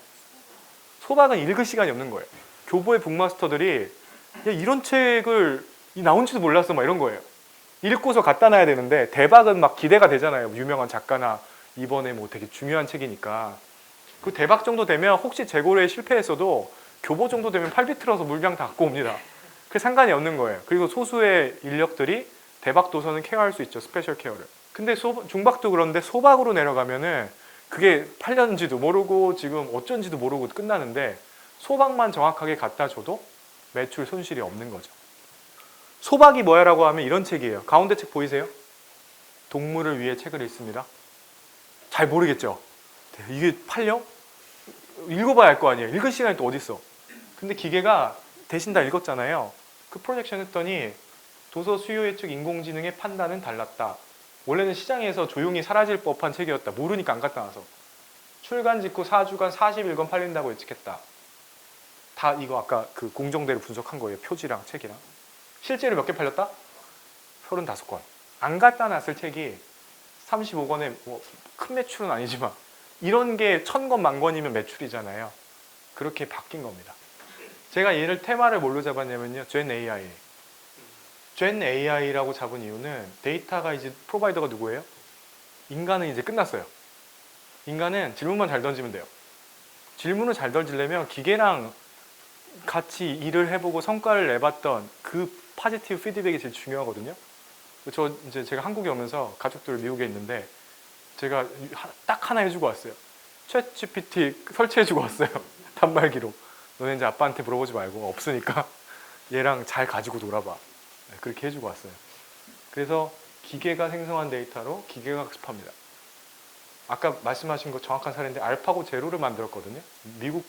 소박은 읽을 시간이 없는 거예요. 교보의 북마스터들이 야, 이런 책을 나온지도 몰랐어 막 이런 거예요. 읽고서 갖다 놔야 되는데 대박은 막 기대가 되잖아요. 유명한 작가나 이번에 뭐 되게 중요한 책이니까. 그 대박 정도 되면 혹시 재고에 실패했어도 교보 정도 되면 팔 비틀어서 물병 다 갖고 옵니다. 그게 상관이 없는 거예요. 그리고 소수의 인력들이 대박 도서는 케어할 수 있죠. 스페셜 케어를. 근데 중박도 그런데 소박으로 내려가면은 그게 팔렸는지도 모르고 지금 어쩐지도 모르고 끝나는데 소박만 정확하게 갖다 줘도 매출 손실이 없는 거죠. 소박이 뭐야라고 하면 이런 책이에요. 가운데 책 보이세요? 동물을 위해 책을 읽습니다. 잘 모르겠죠? 이게 팔려? 읽어봐야 할 거 아니에요. 읽을 시간이 또 어디 있어? 근데 기계가 대신 다 읽었잖아요. 그 프로젝션 했더니 도서 수요 예측 인공지능의 판단은 달랐다. 원래는 시장에서 조용히 사라질 법한 책이었다. 모르니까 안 갖다 놔서. 출간 직후 4주간 41권 팔린다고 예측했다. 다 이거 아까 그 공정대로 분석한 거예요. 표지랑 책이랑. 실제로 몇 개 팔렸다? 35권. 안 갖다 놨을 책이 35권에 뭐 큰 매출은 아니지만 이런 게 1,000권, 10,000권이면 매출이잖아요. 그렇게 바뀐 겁니다. 제가 얘를 테마를 뭘로 잡았냐면요. Gen AI. Gen AI라고 잡은 이유는 데이터가 이제 프로바이더가 누구예요? 인간은 이제 끝났어요. 인간은 질문만 잘 던지면 돼요. 질문을 잘 던지려면 기계랑 같이 일을 해보고 성과를 내봤던 그 포지티브 피드백이 제일 중요하거든요. 저 이제 제가 한국에 오면서 가족들 미국에 있는데 제가 딱 하나 해주고 왔어요. 챗 GPT 설치해주고 왔어요. 단말기로. 너네 이제 아빠한테 물어보지 말고 없으니까 얘랑 잘 가지고 놀아봐. 그렇게 해주고 왔어요. 그래서 기계가 생성한 데이터로 기계가 학습합니다. 아까 말씀하신 거 정확한 사례인데 알파고 제로를 만들었거든요. 미국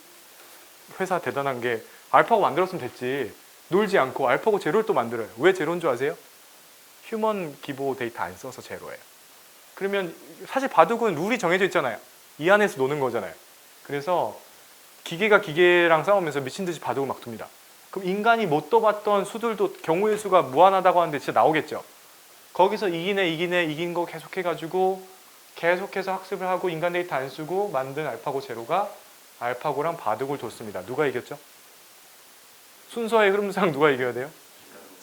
회사 대단한 게 알파고 만들었으면 됐지. 놀지 않고 알파고 제로를 또 만들어요. 왜 제로인 줄 아세요? 휴먼 기보 데이터 안 써서 제로예요. 그러면 사실 바둑은 룰이 정해져 있잖아요. 이 안에서 노는 거잖아요. 그래서 기계가 기계랑 싸우면서 미친 듯이 바둑을 막 둡니다. 그럼 인간이 못 떠봤던 수들도 경우의 수가 무한하다고 하는데 진짜 나오겠죠. 거기서 이긴 거 계속해가지고 계속해서 학습을 하고 인간 데이터 안 쓰고 만든 알파고 제로가 알파고랑 바둑을 뒀습니다. 누가 이겼죠? 순서의 흐름상 누가 이겨야 돼요?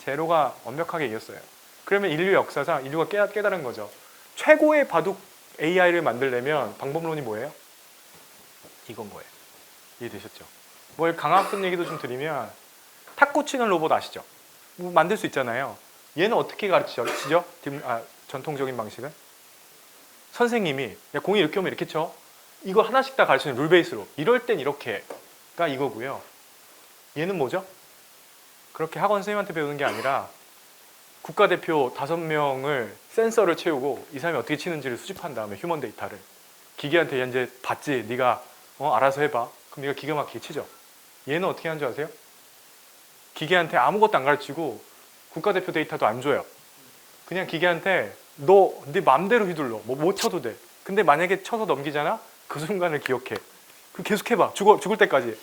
제로가 완벽하게 이겼어요. 그러면 인류 역사상 인류가 깨달은 거죠. 최고의 바둑 AI를 만들려면 방법론이 뭐예요? 이건 거예요. 이해되셨죠? 뭘 강학습 얘기도 좀 드리면 탁구 치는 로봇 아시죠? 뭐 만들 수 있잖아요. 얘는 어떻게 가르치죠? 전통적인 방식은? 선생님이 야, 공이 이렇게 오면 이렇게 쳐. 이거 하나씩 다 가르치는 룰 베이스로. 이럴 땐 이렇게가 이거고요. 얘는 뭐죠? 그렇게 학원 선생님한테 배우는 게 아니라 국가대표 5명을 센서를 채우고 이 사람이 어떻게 치는지를 수집한 다음에 휴먼 데이터를 기계한테 이제 봤지. 네가 알아서 해봐. 그럼 네가 기가 막히게 치죠. 얘는 어떻게 하는 줄 아세요? 기계한테 아무것도 안 가르치고 국가대표 데이터도 안 줘요. 그냥 기계한테 네 맘대로 휘둘러. 못 쳐도 돼. 근데 만약에 쳐서 넘기잖아? 그 순간을 기억해. 그 계속 해봐. 죽을 때까지.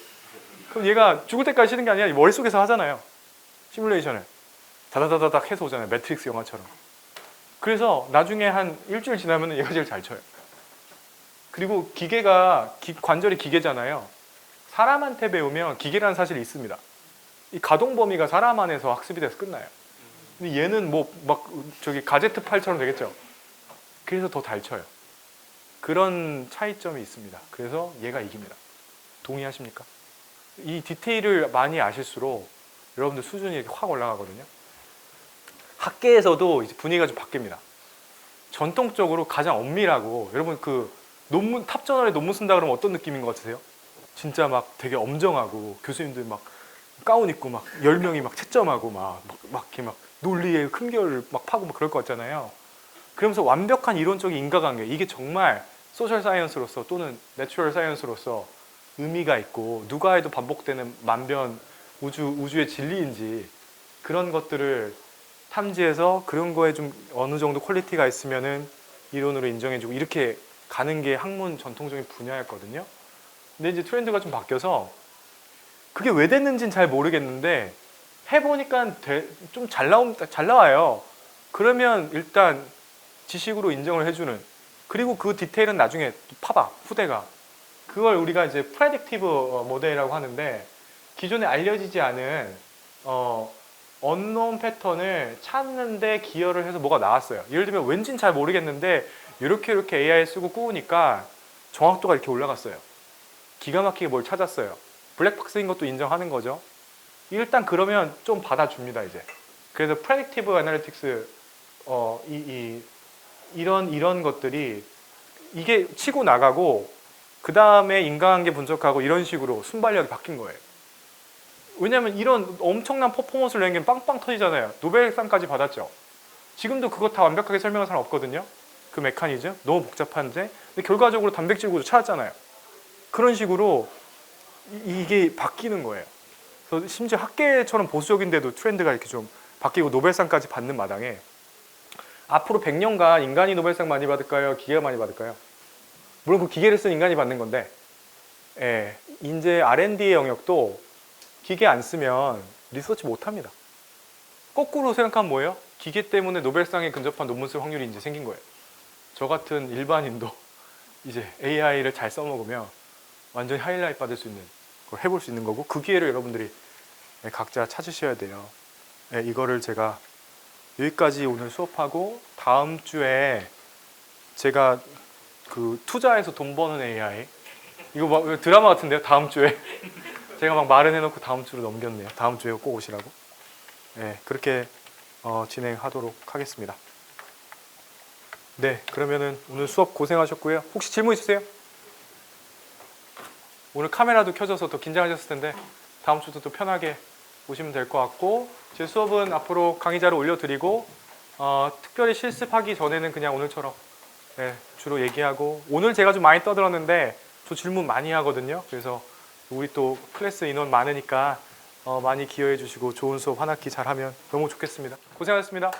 그럼 얘가 죽을 때까지 치는 게 아니라 머릿속에서 하잖아요. 시뮬레이션을. 다다다닥 해서 오잖아요. 매트릭스 영화처럼. 그래서 나중에 한 일주일 지나면 얘가 제일 잘 쳐요. 그리고 기계가 관절이 기계잖아요. 사람한테 배우면 기계라는 사실이 있습니다. 이 가동 범위가 사람 안에서 학습이 돼서 끝나요. 근데 얘는 가제트 팔처럼 되겠죠. 그래서 더 잘 쳐요. 그런 차이점이 있습니다. 그래서 얘가 이깁니다. 동의하십니까? 이 디테일을 많이 아실수록 여러분들 수준이 확 올라가거든요. 학계에서도 이제 분위기가 좀 바뀝니다. 전통적으로 가장 엄밀하고, 여러분 그 논문 탑저널에 논문 쓴다 그러면 어떤 느낌인 것 같으세요? 진짜 막 되게 엄정하고 교수님들 막 가운 입고 막 10명이 막 채점하고 막 이렇게 막 논리의 큰결을 막 파고 막 그럴 것 같잖아요. 그러면서 완벽한 이론적인 인과관계, 이게 정말 소셜 사이언스로서 또는 내추럴 사이언스로서 의미가 있고 누가 해도 반복되는 만변 우주의 진리인지 그런 것들을 탐지해서 그런 거에 좀 어느 정도 퀄리티가 있으면은 이론으로 인정해주고 이렇게 가는 게 학문 전통적인 분야였거든요. 근데 이제 트렌드가 좀 바뀌어서 그게 왜 됐는지는 잘 모르겠는데 해보니까 좀 잘 나와요. 그러면 일단 지식으로 인정을 해주는, 그리고 그 디테일은 나중에 파봐, 후대가. 그걸 우리가 이제 프레딕티브 모델이라고 하는데, 기존에 알려지지 않은 언노운 패턴을 찾는데 기여를 해서 뭐가 나왔어요. 예를 들면 왠진 잘 모르겠는데 이렇게 AI 쓰고 꾸우니까 정확도가 이렇게 올라갔어요. 기가 막히게 뭘 찾았어요. 블랙박스인 것도 인정하는 거죠. 일단 그러면 좀 받아줍니다, 이제. 그래서 프레딕티브 애널리틱스 이런 것들이 이게 치고 나가고 그 다음에 인과관계 분석하고 이런 식으로 순발력이 바뀐 거예요. 왜냐하면 이런 엄청난 퍼포먼스를 내는 게 빵빵 터지잖아요. 노벨상까지 받았죠. 지금도 그거 다 완벽하게 설명한 사람 없거든요. 그 메커니즘 너무 복잡한데, 근데 결과적으로 단백질 구조 찾았잖아요. 그런 식으로 이게 바뀌는 거예요. 그래서 심지어 학계처럼 보수적인데도 트렌드가 이렇게 좀 바뀌고 노벨상까지 받는 마당에 앞으로 100년간 인간이 노벨상 많이 받을까요? 기계가 많이 받을까요? 물론 그 기계를 쓴 인간이 받는 건데, 예, 이제 R&D의 영역도 기계 안 쓰면 리서치 못 합니다. 거꾸로 생각하면 뭐예요? 기계 때문에 노벨상에 근접한 논문 쓸 확률이 이제 생긴 거예요. 저 같은 일반인도 이제 AI를 잘 써먹으면 완전히 하이라이트 받을 수 있는 걸 해볼 수 있는 거고, 그 기회를 여러분들이 각자 찾으셔야 돼요. 이거를 제가 여기까지 오늘 수업하고, 다음 주에 제가 그 투자해서 돈 버는 AI, 이거 막 드라마 같은데요? 다음 주에 제가 막 말은 해놓고 다음 주로 넘겼네요. 다음 주에 꼭 오시라고. 네, 그렇게 진행하도록 하겠습니다. 네, 그러면은 오늘 수업 고생하셨고요. 혹시 질문 있으세요? 오늘 카메라도 켜져서 더 긴장하셨을 텐데 다음 주도 또 편하게 오시면 될 것 같고, 제 수업은 앞으로 강의자를 올려드리고 특별히 실습하기 전에는 그냥 오늘처럼 주로 얘기하고, 오늘 제가 좀 많이 떠들었는데 저 질문 많이 하거든요. 그래서 우리 또 클래스 인원 많으니까 많이 기여해 주시고 좋은 수업 한 학기 잘하면 너무 좋겠습니다. 고생하셨습니다.